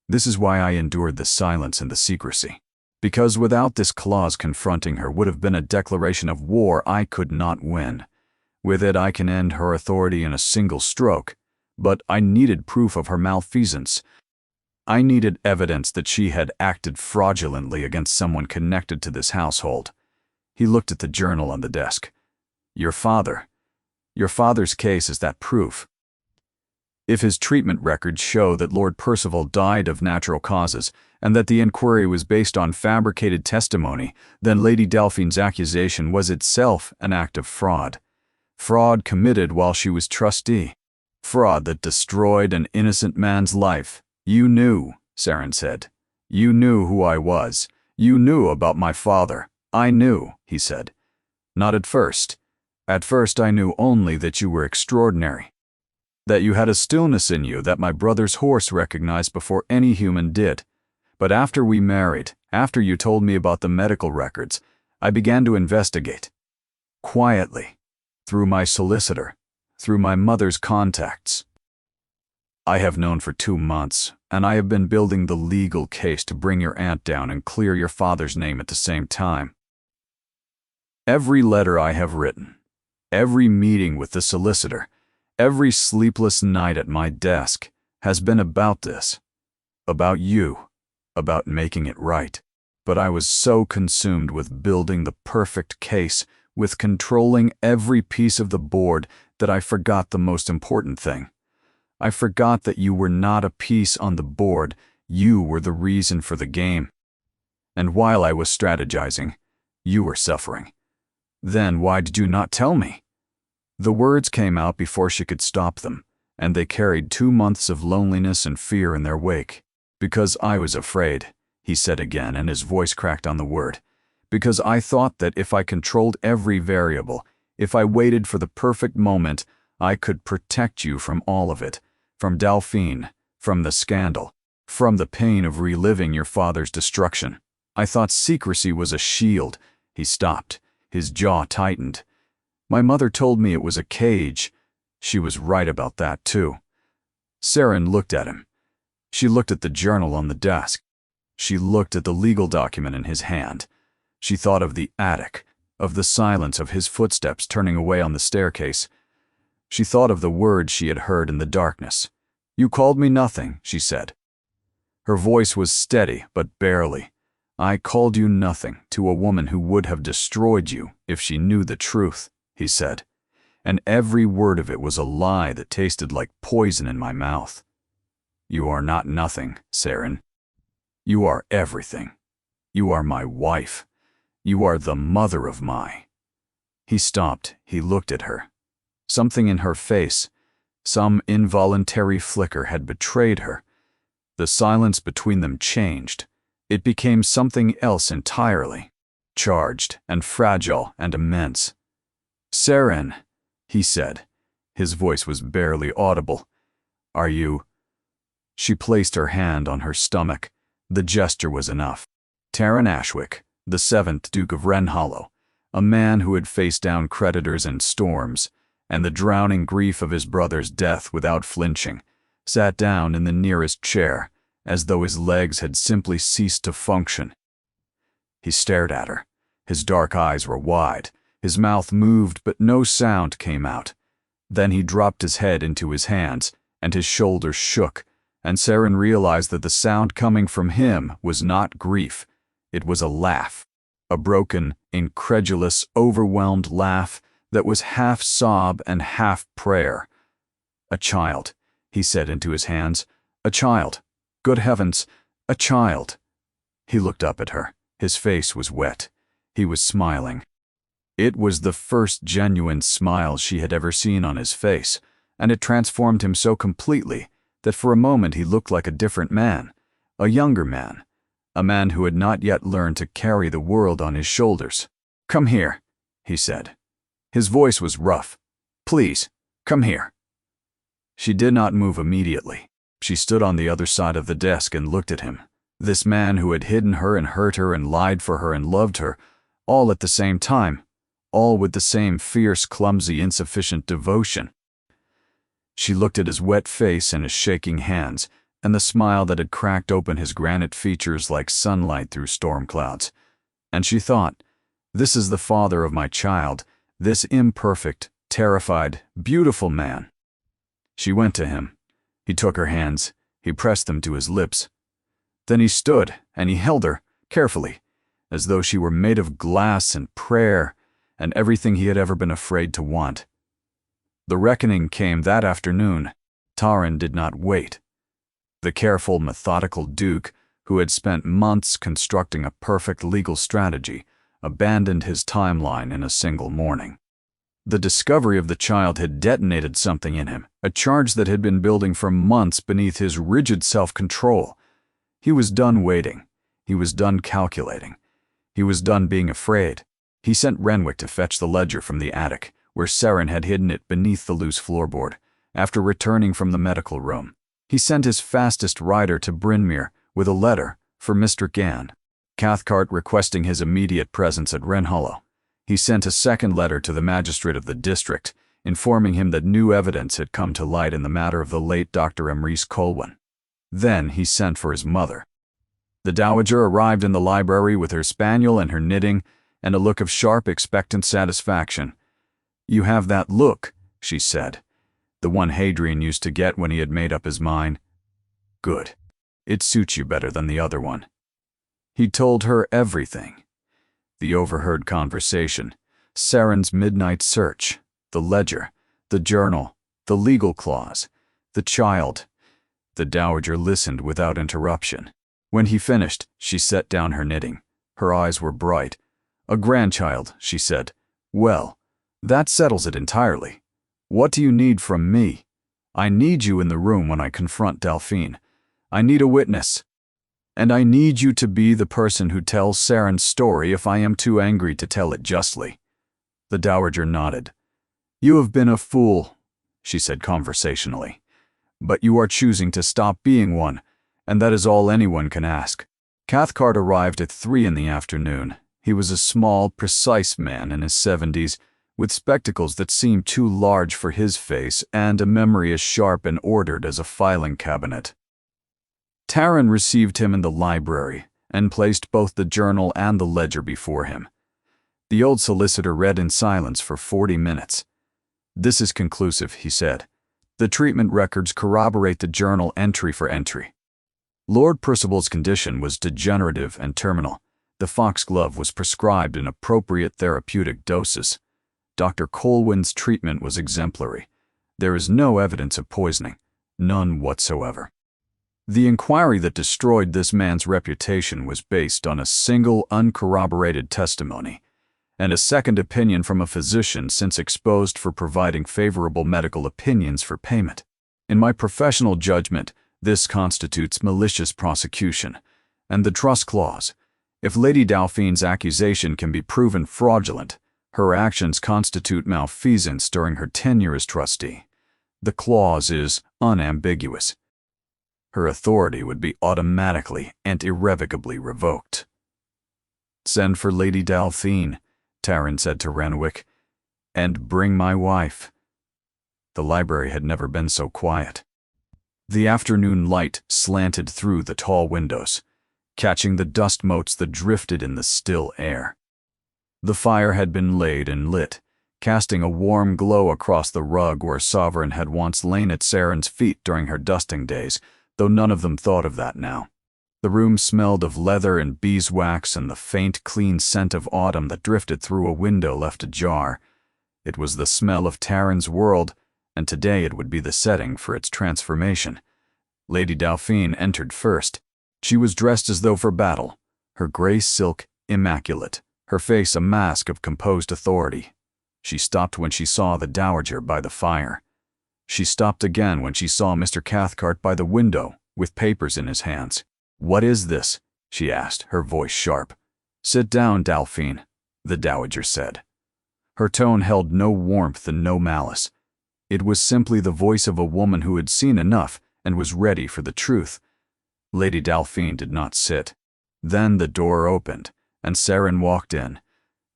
A: This is why I endured the silence and the secrecy. Because without this clause confronting her would have been a declaration of war I could not win. With it I can end her authority in a single stroke. But I needed proof of her malfeasance. I needed evidence that she had acted fraudulently against someone connected to this household." He looked at the journal on the desk. Your father's case is that proof. If his treatment records show that Lord Percival died of natural causes, and that the inquiry was based on fabricated testimony, then Lady Delphine's accusation was itself an act of fraud. Fraud committed while she was trustee. Fraud that destroyed an innocent man's life. "You knew," Saren said. "You knew who I was. You knew about my father." "I knew," he said. "Not at first. At first I knew only that you were extraordinary. That you had a stillness in you that my brother's horse recognized before any human did. But after we married, after you told me about the medical records, I began to investigate. Quietly. Through my solicitor. Through my mother's contacts. I have known for 2 months, and I have been building the legal case to bring your aunt down and clear your father's name at the same time. Every letter I have written, every meeting with the solicitor, every sleepless night at my desk has been about this, about you, about making it right. But I was so consumed with building the perfect case, with controlling every piece of the board, that I forgot the most important thing. I forgot that you were not a piece on the board, you were the reason for the game. And while I was strategizing, you were suffering. Then why did you not tell me?" The words came out before she could stop them, and they carried 2 months of loneliness and fear in their wake. "Because I was afraid," he said again, and his voice cracked on the word. "Because I thought that if I controlled every variable, if I waited for the perfect moment, I could protect you from all of it, from Delphine, from the scandal, from the pain of reliving your father's destruction. I thought secrecy was a shield." He stopped. His jaw tightened. "My mother told me it was a cage. She was right about that, too." Saren looked at him. She looked at the journal on the desk. She looked at the legal document in his hand. She thought of the attic, of the silence of his footsteps turning away on the staircase. She thought of the words she had heard in the darkness. "You called me nothing," she said. Her voice was steady, but barely. "I called you nothing to a woman who would have destroyed you if she knew the truth," he said. "And every word of it was a lie that tasted like poison in my mouth. You are not nothing, Saren. You are everything. You are my wife. You are the mother of my—" He stopped. He looked at her. Something in her face, some involuntary flicker, had betrayed her. The silence between them changed. It became something else entirely, charged and fragile and immense. "Saren," he said. His voice was barely audible. "Are you—" She placed her hand on her stomach. The gesture was enough. Taran Ashwick, the 7th Duke of Wrenhollow, a man who had faced down creditors and storms, and the drowning grief of his brother's death without flinching, sat down in the nearest chair, as though his legs had simply ceased to function. He stared at her. His dark eyes were wide. His mouth moved, but no sound came out. Then he dropped his head into his hands, and his shoulders shook, and Saren realized that the sound coming from him was not grief. It was a laugh, a broken, incredulous, overwhelmed laugh that was half sob and half prayer. "A child," he said into his hands. "A child. Good heavens, a child." He looked up at her. His face was wet. He was smiling. It was the first genuine smile she had ever seen on his face, and it transformed him so completely that for a moment he looked like a different man, a younger man, a man who had not yet learned to carry the world on his shoulders. "Come here," he said. His voice was rough. "Please, come here." She did not move immediately. She stood on the other side of the desk and looked at him. This man who had hidden her and hurt her and lied for her and loved her, all at the same time, all with the same fierce, clumsy, insufficient devotion. She looked at his wet face and his shaking hands, and the smile that had cracked open his granite features like sunlight through storm clouds. And she thought, "This is the father of my child, this imperfect, terrified, beautiful man." She went to him. He took her hands. He pressed them to his lips. Then he stood, and he held her, carefully, as though she were made of glass and prayer, and everything he had ever been afraid to want. The reckoning came that afternoon. Taran did not wait. The careful, methodical Duke, who had spent months constructing a perfect legal strategy, abandoned his timeline in a single morning. The discovery of the child had detonated something in him, a charge that had been building for months beneath his rigid self-control. He was done waiting. He was done calculating. He was done being afraid. He sent Renwick to fetch the ledger from the attic, where Saren had hidden it beneath the loose floorboard. After returning from the medical room, he sent his fastest rider to Brynmere with a letter for Mr. Gann, Cathcart requesting his immediate presence at Wrenhollow. He sent a second letter to the magistrate of the district, informing him that new evidence had come to light in the matter of the late Dr. Emrys Colwyn. Then he sent for his mother. The dowager arrived in the library with her spaniel and her knitting, and a look of sharp, expectant satisfaction. "You have that look," she said, the one Hadrian used to get when he had made up his mind. "Good. It suits you better than the other one." He told her everything. The overheard conversation, Saren's midnight search, the ledger, the journal, the legal clause, the child. The dowager listened without interruption. When he finished, she set down her knitting. Her eyes were bright. "A grandchild," she said. "Well, that settles it entirely. What do you need from me? I need you in the room when I confront Delphine. I need a witness. And I need you to be the person who tells Saren's story if I am too angry to tell it justly." The dowager nodded. "You have been a fool," she said conversationally. "But you are choosing to stop being one, and that is all anyone can ask." Cathcart arrived at 3 in the afternoon. He was a small, precise man in his 70s, with spectacles that seemed too large for his face and a memory as sharp and ordered as a filing cabinet. Taran received him in the library and placed both the journal and the ledger before him. The old solicitor read in silence for 40 minutes. "This is conclusive," he said. "The treatment records corroborate the journal entry for entry." Lord Percival's condition was degenerative and terminal. The foxglove was prescribed in appropriate therapeutic doses. Dr. Colwyn's treatment was exemplary. There is no evidence of poisoning, none whatsoever. The inquiry that destroyed this man's reputation was based on a single uncorroborated testimony, and a second opinion from a physician since exposed for providing favorable medical opinions for payment. In my professional judgment, this constitutes malicious prosecution, and the trust clause. If Lady Delphine's accusation can be proven fraudulent, her actions constitute malfeasance during her tenure as trustee. The clause is unambiguous. Her authority would be automatically and irrevocably revoked. "Send for Lady Delphine," Tarrant said to Renwick, "and bring my wife." The library had never been so quiet. The afternoon light slanted through the tall windows, catching the dust motes that drifted in the still air. The fire had been laid and lit, casting a warm glow across the rug where Sovereign had once lain at Saren's feet during her dusting days, though none of them thought of that now. The room smelled of leather and beeswax, and the faint, clean scent of autumn that drifted through a window left ajar. It was the smell of Tarrant's world, and today it would be the setting for its transformation. Lady Delphine entered first. She was dressed as though for battle, her gray silk immaculate, her face a mask of composed authority. She stopped when she saw the Dowager by the fire. She stopped again when she saw Mr. Cathcart by the window, with papers in his hands. "What is this?" she asked, her voice sharp. "Sit down, Delphine," the Dowager said. Her tone held no warmth and no malice. It was simply the voice of a woman who had seen enough and was ready for the truth. Lady Delphine did not sit. Then the door opened, and Saren walked in.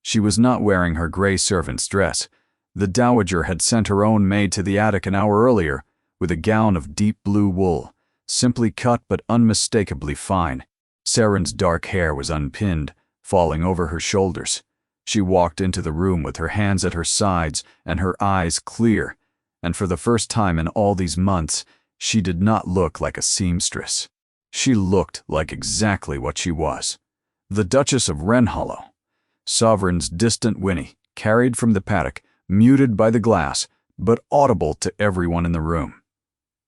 A: She was not wearing her gray servant's dress. The Dowager had sent her own maid to the attic an hour earlier, with a gown of deep blue wool, simply cut but unmistakably fine. Saren's dark hair was unpinned, falling over her shoulders. She walked into the room with her hands at her sides and her eyes clear, and for the first time in all these months, she did not look like a seamstress. She looked like exactly what she was. The Duchess of Wrenhollow. Sovereign's distant whinny, carried from the paddock, muted by the glass, but audible to everyone in the room.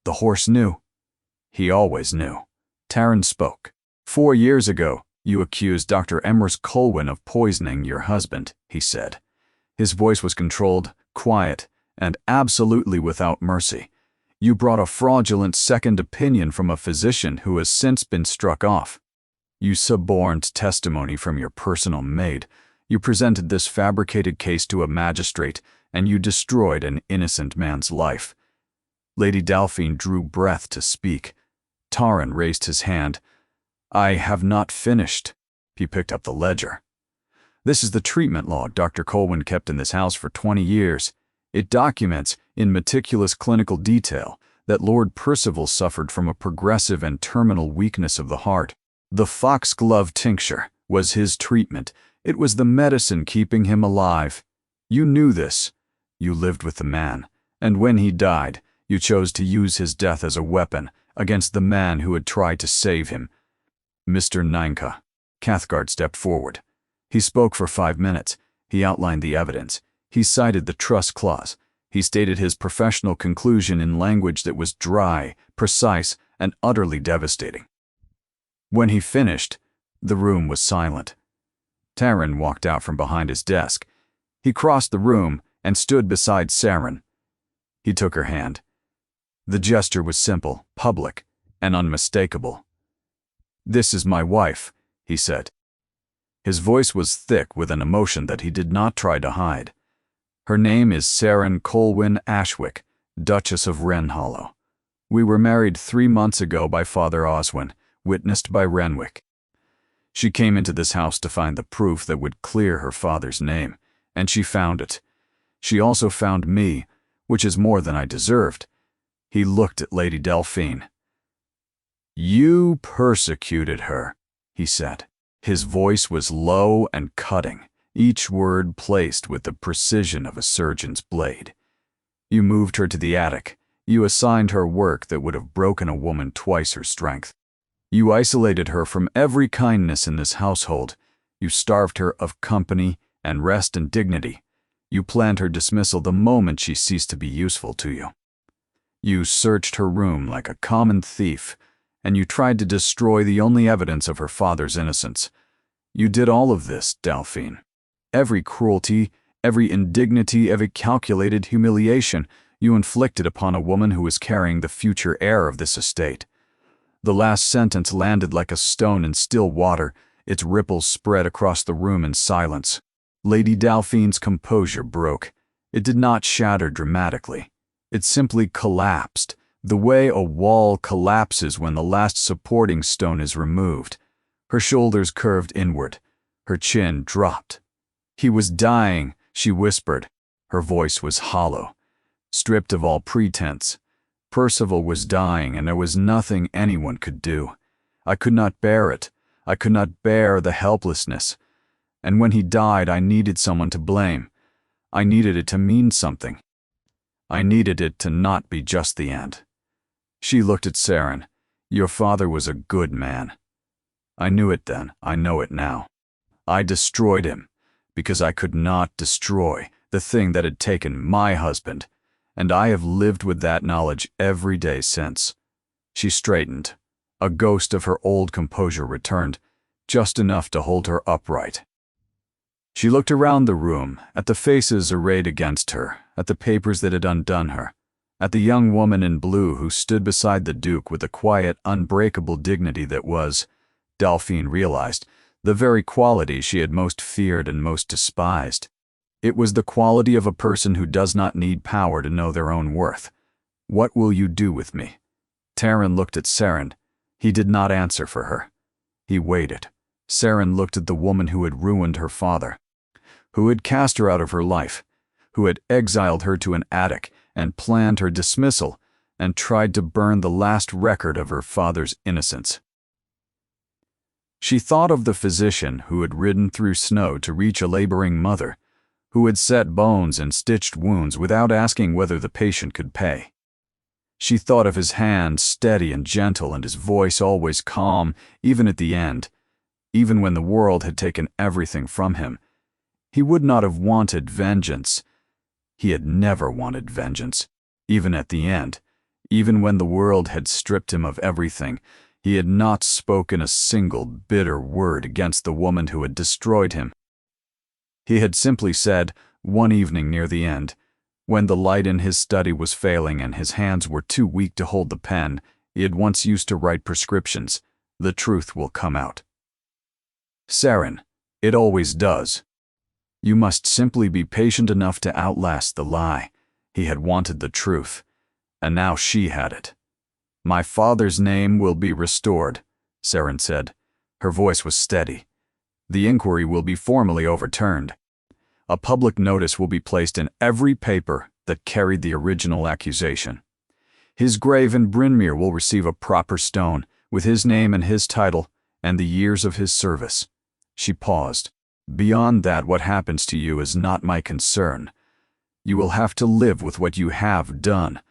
A: The horse knew. He always knew. Tarrant spoke. 4 years ago, you accused Dr. Emrys Colwyn of poisoning your husband, he said. His voice was controlled, quiet, and absolutely without mercy. You brought a fraudulent second opinion from a physician who has since been struck off. You suborned testimony from your personal maid. You presented this fabricated case to a magistrate, and you destroyed an innocent man's life. Lady Delphine drew breath to speak. Tarrant raised his hand. "I have not finished." He picked up the ledger. "This is the treatment log Dr. Colwyn kept in this house for 20 years. It documents, in meticulous clinical detail, that Lord Percival suffered from a progressive and terminal weakness of the heart. The foxglove tincture was his treatment. It was the medicine keeping him alive. You knew this. You lived with the man, and when he died, you chose to use his death as a weapon against the man who had tried to save him." Mr. Ninka. Cathcart stepped forward. He spoke for 5 minutes. He outlined the evidence. He cited the trust clause. He stated his professional conclusion in language that was dry, precise, and utterly devastating. When he finished, the room was silent. Tarrant walked out from behind his desk. He crossed the room and stood beside Saren. He took her hand. The gesture was simple, public, and unmistakable. "This is my wife," he said. His voice was thick with an emotion that he did not try to hide. "Her name is Saren Colwyn Ashwick, Duchess of Wrenhollow. We were married 3 months ago by Father Oswin, witnessed by Renwick. She came into this house to find the proof that would clear her father's name, and she found it. She also found me, which is more than I deserved." He looked at Lady Delphine. "You persecuted her," he said. His voice was low and cutting, each word placed with the precision of a surgeon's blade. "You moved her to the attic. You assigned her work that would have broken a woman twice her strength. You isolated her from every kindness in this household. You starved her of company and rest and dignity. You planned her dismissal the moment she ceased to be useful to you. You searched her room like a common thief, and you tried to destroy the only evidence of her father's innocence. You did all of this, Delphine. Every cruelty, every indignity, every calculated humiliation you inflicted upon a woman who was carrying the future heir of this estate. The last sentence landed like a stone in still water, its ripples spread across the room in silence. Lady Delphine's composure broke. It did not shatter dramatically. It simply collapsed, the way a wall collapses when the last supporting stone is removed. Her shoulders curved inward. Her chin dropped. "He was dying," she whispered. Her voice was hollow, stripped of all pretense. Percival was dying, and there was nothing anyone could do. I could not bear it. I could not bear the helplessness. And when he died, I needed someone to blame. I needed it to mean something. I needed it to not be just the end. She looked at Saren. "Your father was a good man." I knew it then. I know it now. I destroyed him because I could not destroy the thing that had taken my husband, and I have lived with that knowledge every day since. She straightened. A ghost of her old composure returned, just enough to hold her upright. She looked around the room, at the faces arrayed against her, at the papers that had undone her, at the young woman in blue who stood beside the Duke with the quiet, unbreakable dignity that was, Delphine realized, the very quality she had most feared and most despised. It was the quality of a person who does not need power to know their own worth. "What will you do with me?" Taran looked at Saren. He did not answer for her. He waited. Saren looked at the woman who had ruined her father, who had cast her out of her life, who had exiled her to an attic and planned her dismissal and tried to burn the last record of her father's innocence. She thought of the physician who had ridden through snow to reach a laboring mother, who had set bones and stitched wounds without asking whether the patient could pay. She thought of his hand steady and gentle and his voice always calm, even at the end, even when the world had taken everything from him. He would not have wanted vengeance. He had never wanted vengeance, even at the end, even when the world had stripped him of everything. He had not spoken a single bitter word against the woman who had destroyed him. He had simply said, one evening near the end, when the light in his study was failing and his hands were too weak to hold the pen he had once used to write prescriptions, "The truth will come out." Saren, it always does. You must simply be patient enough to outlast the lie. He had wanted the truth, and now she had it. "My father's name will be restored," Saren said. Her voice was steady. "The inquiry will be formally overturned. A public notice will be placed in every paper that carried the original accusation. His grave in Brynmere will receive a proper stone, with his name and his title, and the years of his service." She paused. "Beyond that, what happens to you is not my concern. You will have to live with what you have done.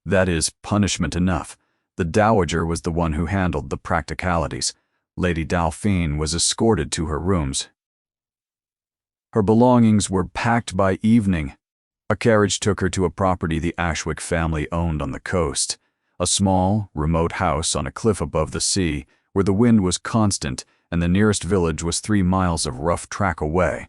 A: That is punishment enough." The Dowager was the one who handled the practicalities. Lady Delphine was escorted to her rooms. Her belongings were packed by evening. A carriage took her to a property the Ashwick family owned on the coast, a small, remote house on a cliff above the sea, where the wind was constant and the nearest village was 3 miles of rough track away.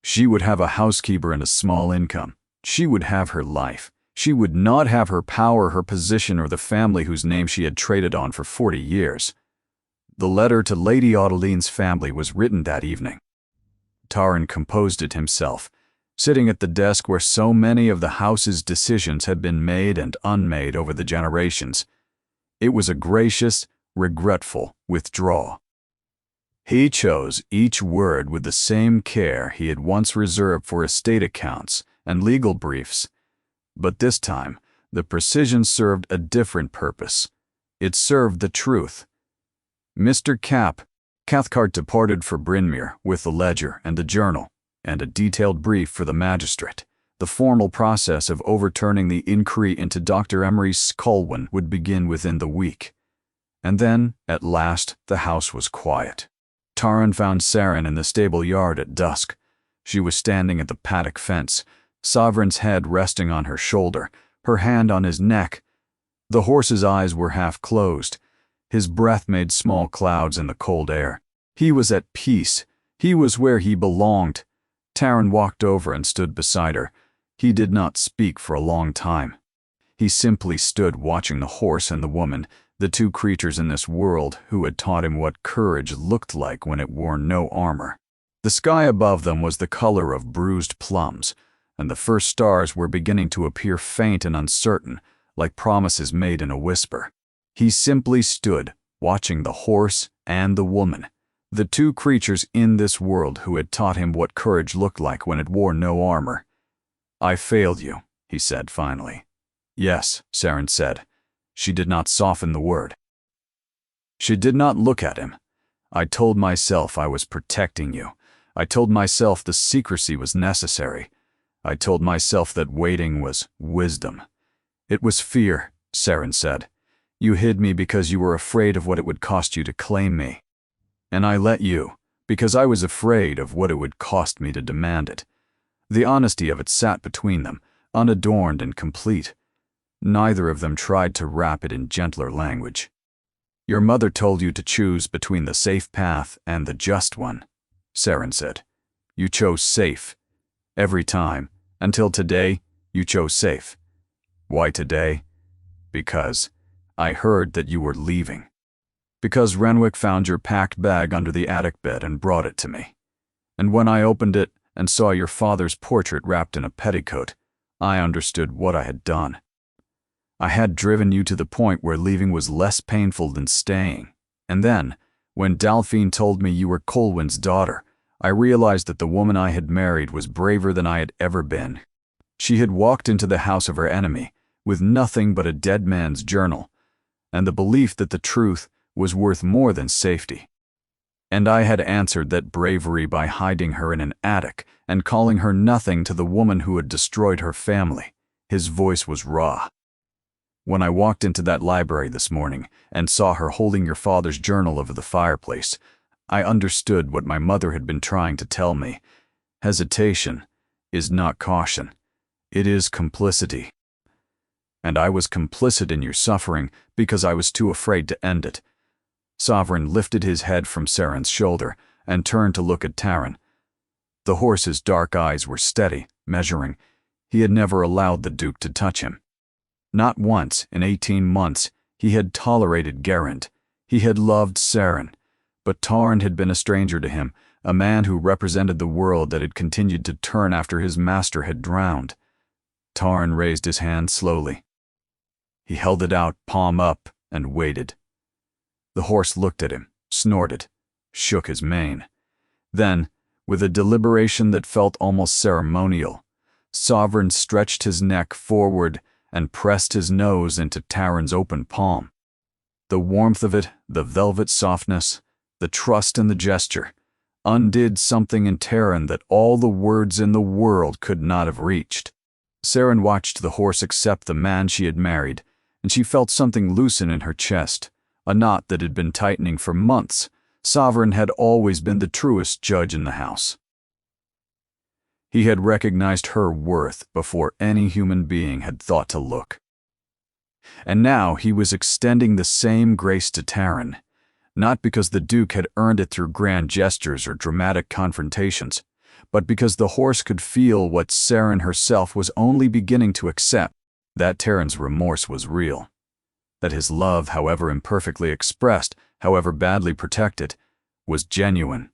A: She would have a housekeeper and a small income. She would have her life. She would not have her power, her position, or the family whose name she had traded on for 40 years. The letter to Lady Audeline's family was written that evening. Taran composed it himself, sitting at the desk where so many of the house's decisions had been made and unmade over the generations. It was a gracious, regretful withdrawal. He chose each word with the same care he had once reserved for estate accounts and legal briefs. But this time, the precision served a different purpose. It served the truth. Mr. Cathcart departed for Brynmere with the ledger and the journal, and a detailed brief for the magistrate. The formal process of overturning the inquiry into Dr. Emery Scolwyn would begin within the week. And then, at last, the house was quiet. Taran found Saren in the stable yard at dusk. She was standing at the paddock fence, Sovereign's head resting on her shoulder, her hand on his neck. The horse's eyes were half closed. His breath made small clouds in the cold air. He was at peace. He was where he belonged. Taran walked over and stood beside her. He did not speak for a long time. He simply stood watching the horse and the woman, the two creatures in this world who had taught him what courage looked like when it wore no armor. The sky above them was the color of bruised plums, and the first stars were beginning to appear faint and uncertain, like promises made in a whisper. He simply stood, watching the horse and the woman, the two creatures in this world who had taught him what courage looked like when it wore no armor. "I failed you," he said finally. "Yes," Saren said. She did not soften the word. She did not look at him. "I told myself I was protecting you. I told myself the secrecy was necessary. I told myself that waiting was wisdom." "It was fear," Saren said. "You hid me because you were afraid of what it would cost you to claim me. And I let you, because I was afraid of what it would cost me to demand it." The honesty of it sat between them, unadorned and complete. Neither of them tried to wrap it in gentler language. "Your mother told you to choose between the safe path and the just one," Saren said. "You chose safe. Every time, until today, you chose safe. Why today? Because I heard that you were leaving. Because Renwick found your packed bag under the attic bed and brought it to me. And when I opened it and saw your father's portrait wrapped in a petticoat, I understood what I had done. I had driven you to the point where leaving was less painful than staying. And then, when Delphine told me you were Colwyn's daughter, I realized that the woman I had married was braver than I had ever been. She had walked into the house of her enemy with nothing but a dead man's journal, and the belief that the truth was worth more than safety. And I had answered that bravery by hiding her in an attic and calling her nothing to the woman who had destroyed her family." His voice was raw. "When I walked into that library this morning and saw her holding your father's journal over the fireplace, I understood what my mother had been trying to tell me. Hesitation is not caution. It is complicity. And I was complicit in your suffering because I was too afraid to end it." Sovereign lifted his head from Saren's shoulder and turned to look at Taran. The horse's dark eyes were steady, measuring. He had never allowed the Duke to touch him. Not once in 18 months he had tolerated Gerent. He had loved Saren, but Taran had been a stranger to him, a man who represented the world that had continued to turn after his master had drowned. Taran raised his hand slowly. He held it out, palm up, and waited. The horse looked at him, snorted, shook his mane. Then, with a deliberation that felt almost ceremonial, Sovereign stretched his neck forward and pressed his nose into Taran's open palm. The warmth of it, the velvet softness, the trust in the gesture, undid something in Taran that all the words in the world could not have reached. Saren watched the horse accept the man she had married, and she felt something loosen in her chest, a knot that had been tightening for months. Sovereign had always been the truest judge in the house. He had recognized her worth before any human being had thought to look. And now he was extending the same grace to Taran, not because the Duke had earned it through grand gestures or dramatic confrontations, but because the horse could feel what Saren herself was only beginning to accept, that Taran's remorse was real, that his love, however imperfectly expressed, however badly protected, was genuine.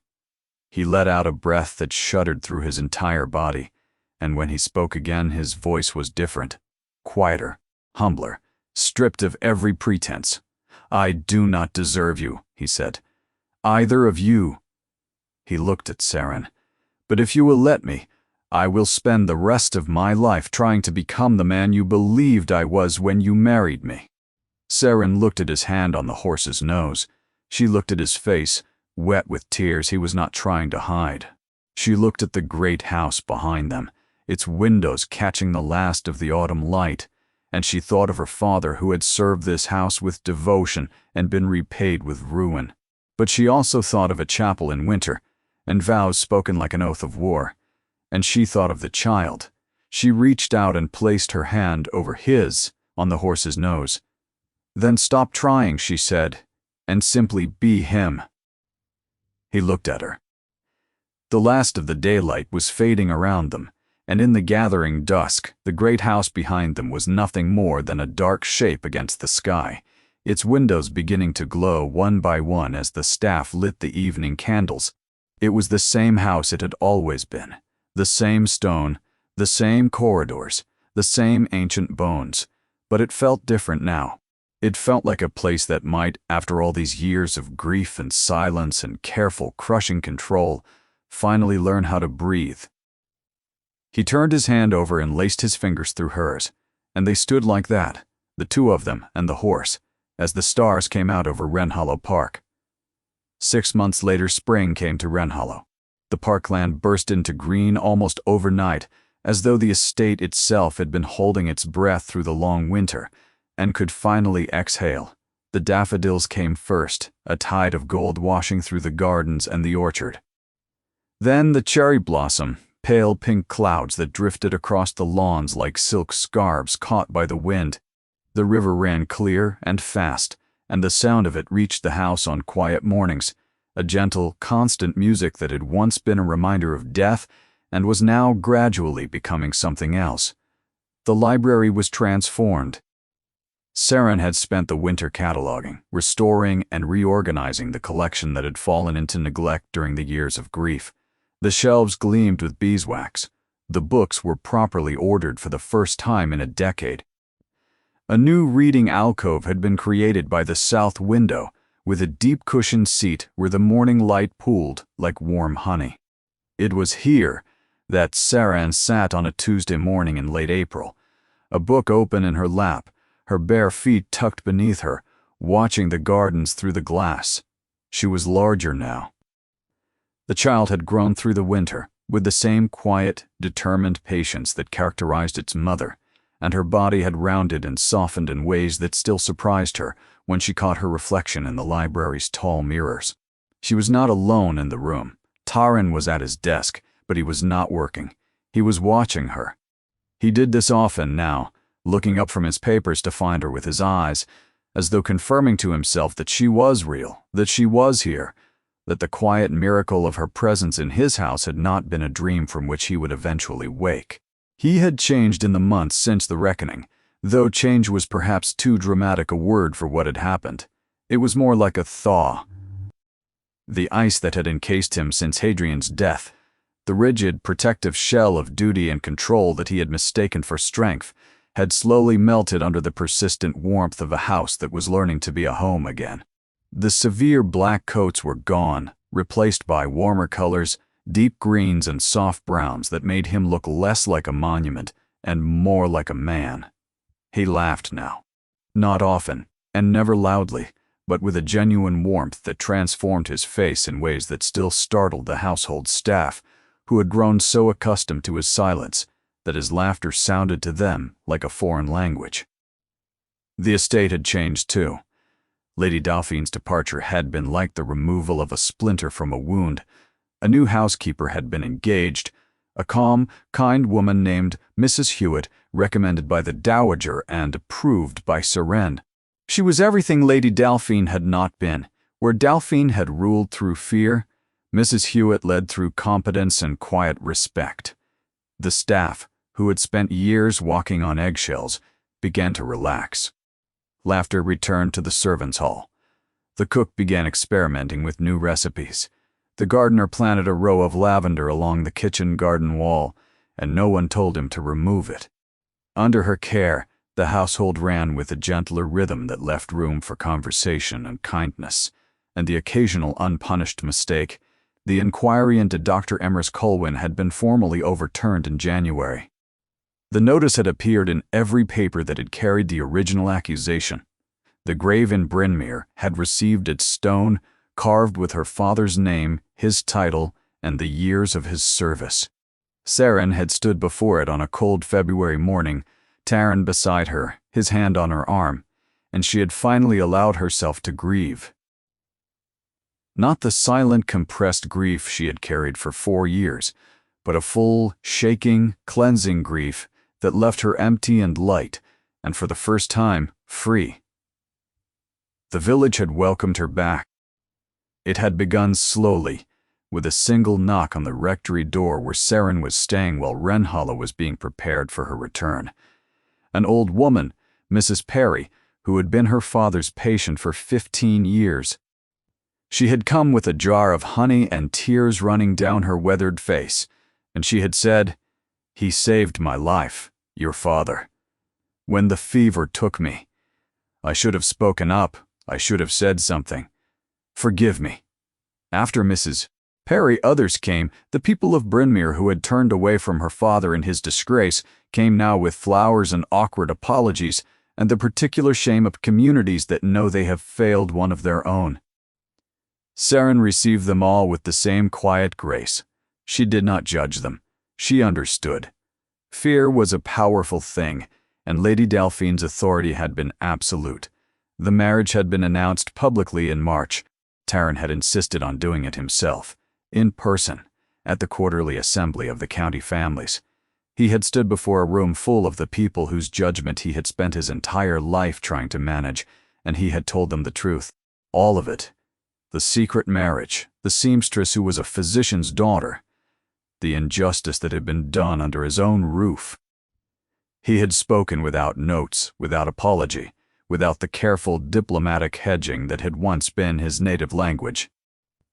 A: He let out a breath that shuddered through his entire body, and when he spoke again his voice was different, quieter, humbler, stripped of every pretense. "I do not deserve you," he said. "Either of you." He looked at Saren. "But if you will let me, I will spend the rest of my life trying to become the man you believed I was when you married me." Saren looked at his hand on the horse's nose. She looked at his face, wet with tears he was not trying to hide. She looked at the great house behind them, its windows catching the last of the autumn light, and she thought of her father who had served this house with devotion and been repaid with ruin. But she also thought of a chapel in winter, and vows spoken like an oath of war. And she thought of the child. She reached out and placed her hand over his on the horse's nose. "Then stop trying," she said, "and simply be him." He looked at her. The last of the daylight was fading around them, and in the gathering dusk, the great house behind them was nothing more than a dark shape against the sky, its windows beginning to glow one by one as the staff lit the evening candles. It was the same house it had always been, the same stone, the same corridors, the same ancient bones, but it felt different now. It felt like a place that might, after all these years of grief and silence and careful, crushing control, finally learn how to breathe. He turned his hand over and laced his fingers through hers, and they stood like that, the two of them and the horse, as the stars came out over Wren Hollow Park. 6 months later, spring came to Wren Hollow. The parkland burst into green almost overnight, as though the estate itself had been holding its breath through the long winter, and could finally exhale. The daffodils came first, a tide of gold washing through the gardens and the orchard. Then the cherry blossom, pale pink clouds that drifted across the lawns like silk scarves caught by the wind. The river ran clear and fast, and the sound of it reached the house on quiet mornings, a gentle, constant music that had once been a reminder of death and was now gradually becoming something else. The library was transformed. Saren had spent the winter cataloging, restoring and reorganizing the collection that had fallen into neglect during the years of grief. The shelves gleamed with beeswax. The books were properly ordered for the first time in a decade. A new reading alcove had been created by the south window, with a deep cushioned seat where the morning light pooled like warm honey. It was here that Saren sat on a Tuesday morning in late April, a book open in her lap, her bare feet tucked beneath her, watching the gardens through the glass. She was larger now. The child had grown through the winter, with the same quiet, determined patience that characterized its mother, and her body had rounded and softened in ways that still surprised her when she caught her reflection in the library's tall mirrors. She was not alone in the room. Taran was at his desk, but he was not working. He was watching her. He did this often now, looking up from his papers to find her with his eyes, as though confirming to himself that she was real, that she was here, that the quiet miracle of her presence in his house had not been a dream from which he would eventually wake. He had changed in the months since the reckoning, though change was perhaps too dramatic a word for what had happened. It was more like a thaw. The ice that had encased him since Hadrian's death, the rigid, protective shell of duty and control that he had mistaken for strength, had slowly melted under the persistent warmth of a house that was learning to be a home again. The severe black coats were gone, replaced by warmer colors, deep greens and soft browns that made him look less like a monument and more like a man. He laughed now. Not often, and never loudly, but with a genuine warmth that transformed his face in ways that still startled the household staff, who had grown so accustomed to his silence that his laughter sounded to them like a foreign language. The estate had changed too. Lady Delphine's departure had been like the removal of a splinter from a wound. A new housekeeper had been engaged, a calm, kind woman named Mrs. Hewitt, recommended by the Dowager and approved by Saren. She was everything Lady Delphine had not been. Where Delphine had ruled through fear, Mrs. Hewitt led through competence and quiet respect. The staff, who had spent years walking on eggshells, began to relax. Laughter returned to the servants' hall. The cook began experimenting with new recipes. The gardener planted a row of lavender along the kitchen garden wall, and no one told him to remove it. Under her care, the household ran with a gentler rhythm that left room for conversation and kindness, and the occasional unpunished mistake. The inquiry into Dr. Emrys Colwyn had been formally overturned in January. The notice had appeared in every paper that had carried the original accusation. The grave in Brynmere had received its stone, carved with her father's name, his title, and the years of his service. Saren had stood before it on a cold February morning, Taran beside her, his hand on her arm, and she had finally allowed herself to grieve. Not the silent, compressed grief she had carried for 4 years, but a full, shaking, cleansing grief that left her empty and light, and for the first time, free. The village had welcomed her back. It had begun slowly, with a single knock on the rectory door where Saren was staying while Wrenhala was being prepared for her return. An old woman, Mrs. Perry, who had been her father's patient for 15 years. She had come with a jar of honey and tears running down her weathered face, and she had said, "He saved my life, your father. When the fever took me, I should have spoken up, I should have said something. Forgive me." After Mrs. Perry, others came. The people of Brynmere who had turned away from her father in his disgrace came now with flowers and awkward apologies, and the particular shame of communities that know they have failed one of their own. Saren received them all with the same quiet grace. She did not judge them. She understood. Fear was a powerful thing, and Lady Delphine's authority had been absolute. The marriage had been announced publicly in March. Taran had insisted on doing it himself, in person, at the quarterly assembly of the county families. He had stood before a room full of the people whose judgment he had spent his entire life trying to manage, and he had told them the truth. All of it. The secret marriage, the seamstress who was a physician's daughter, the injustice that had been done under his own roof. He had spoken without notes, without apology, without the careful diplomatic hedging that had once been his native language.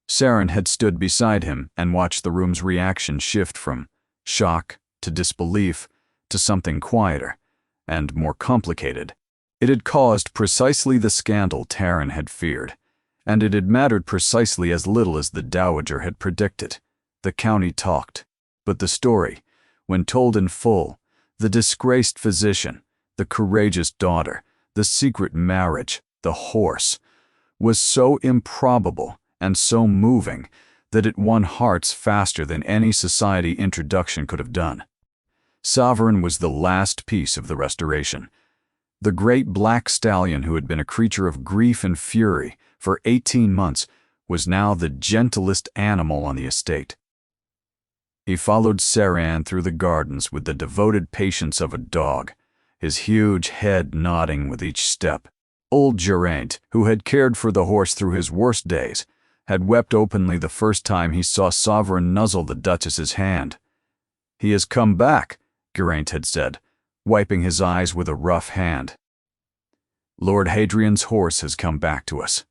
A: Saren had stood beside him and watched the room's reaction shift from shock to disbelief to something quieter and more complicated. It had caused precisely the scandal Taran had feared, and it had mattered precisely as little as the Dowager had predicted. The county talked, but the story, when told in full, the disgraced physician, the courageous daughter, the secret marriage, the horse, was so improbable and so moving that it won hearts faster than any society introduction could have done. Sovereign was the last piece of the restoration. The great black stallion who had been a creature of grief and fury for 18 months was now the gentlest animal on the estate. He followed Saren through the gardens with the devoted patience of a dog, his huge head nodding with each step. Old Geraint, who had cared for the horse through his worst days, had wept openly the first time he saw Sovereign nuzzle the Duchess's hand. "He has come back," Geraint had said, wiping his eyes with a rough hand. "Lord Hadrian's horse has come back to us."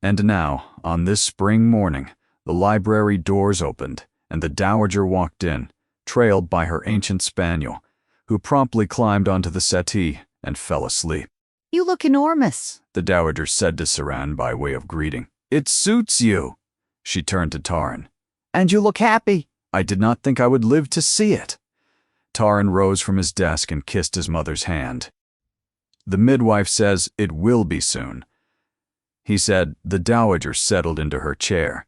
A: And now, on this spring morning, the library doors opened, and the Dowager walked in, trailed by her ancient spaniel, who promptly climbed onto the settee and fell asleep.
B: "You look enormous,"
A: the Dowager said to Saren by way of greeting. "It suits you." She turned to Taran.
B: "And you look happy."
A: "I did not think I would live to see it." Taran rose from his desk and kissed his mother's hand. "The midwife says it will be soon," he said. The Dowager settled into her chair.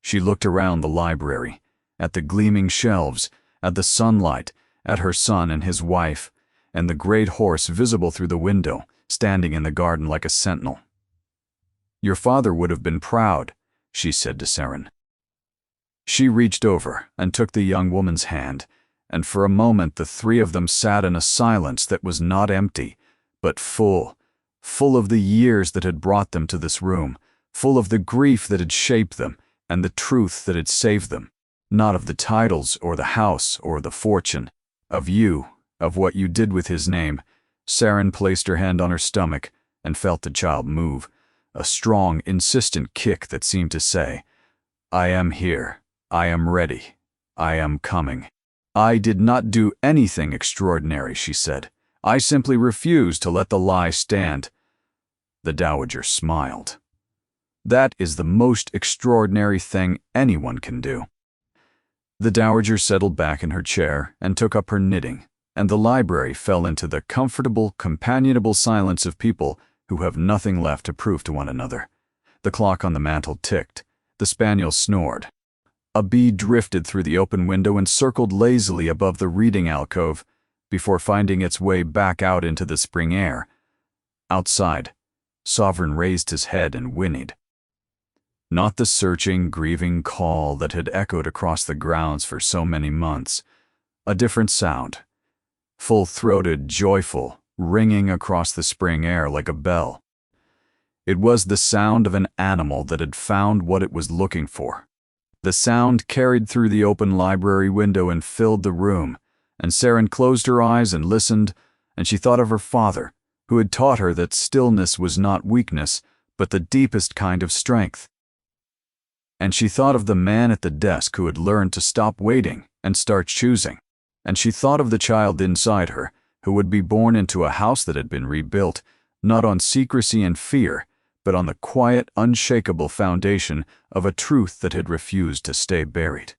A: She looked around the library, at the gleaming shelves, at the sunlight, at her son and his wife, and the great horse visible through the window, standing in the garden like a sentinel. "Your father would have been proud," she said to Saren. She reached over and took the young woman's hand, and for a moment the three of them sat in a silence that was not empty, but full of the years that had brought them to this room, full of the grief that had shaped them and the truth that had saved them, not of the titles or the house or the fortune, of you, of what you did with his name. Saren placed her hand on her stomach and felt the child move, a strong, insistent kick that seemed to say, "I am here, I am ready, I am coming." "I did not do anything extraordinary," she said. "I simply refused to let the lie stand." The Dowager smiled. "That is the most extraordinary thing anyone can do." The Dowager settled back in her chair and took up her knitting, and the library fell into the comfortable, companionable silence of people who have nothing left to prove to one another. The clock on the mantel ticked. The spaniel snored. A bee drifted through the open window and circled lazily above the reading alcove. before finding its way back out into the spring air. Outside, Sovereign raised his head and whinnied. Not the searching, grieving call that had echoed across the grounds for so many months. A different sound. Full-throated, joyful, ringing across the spring air like a bell. It was the sound of an animal that had found what it was looking for. The sound carried through the open library window and filled the room, and Saren closed her eyes and listened, and she thought of her father, who had taught her that stillness was not weakness, but the deepest kind of strength. And she thought of the man at the desk who had learned to stop waiting and start choosing. And she thought of the child inside her, who would be born into a house that had been rebuilt, not on secrecy and fear, but on the quiet, unshakable foundation of a truth that had refused to stay buried.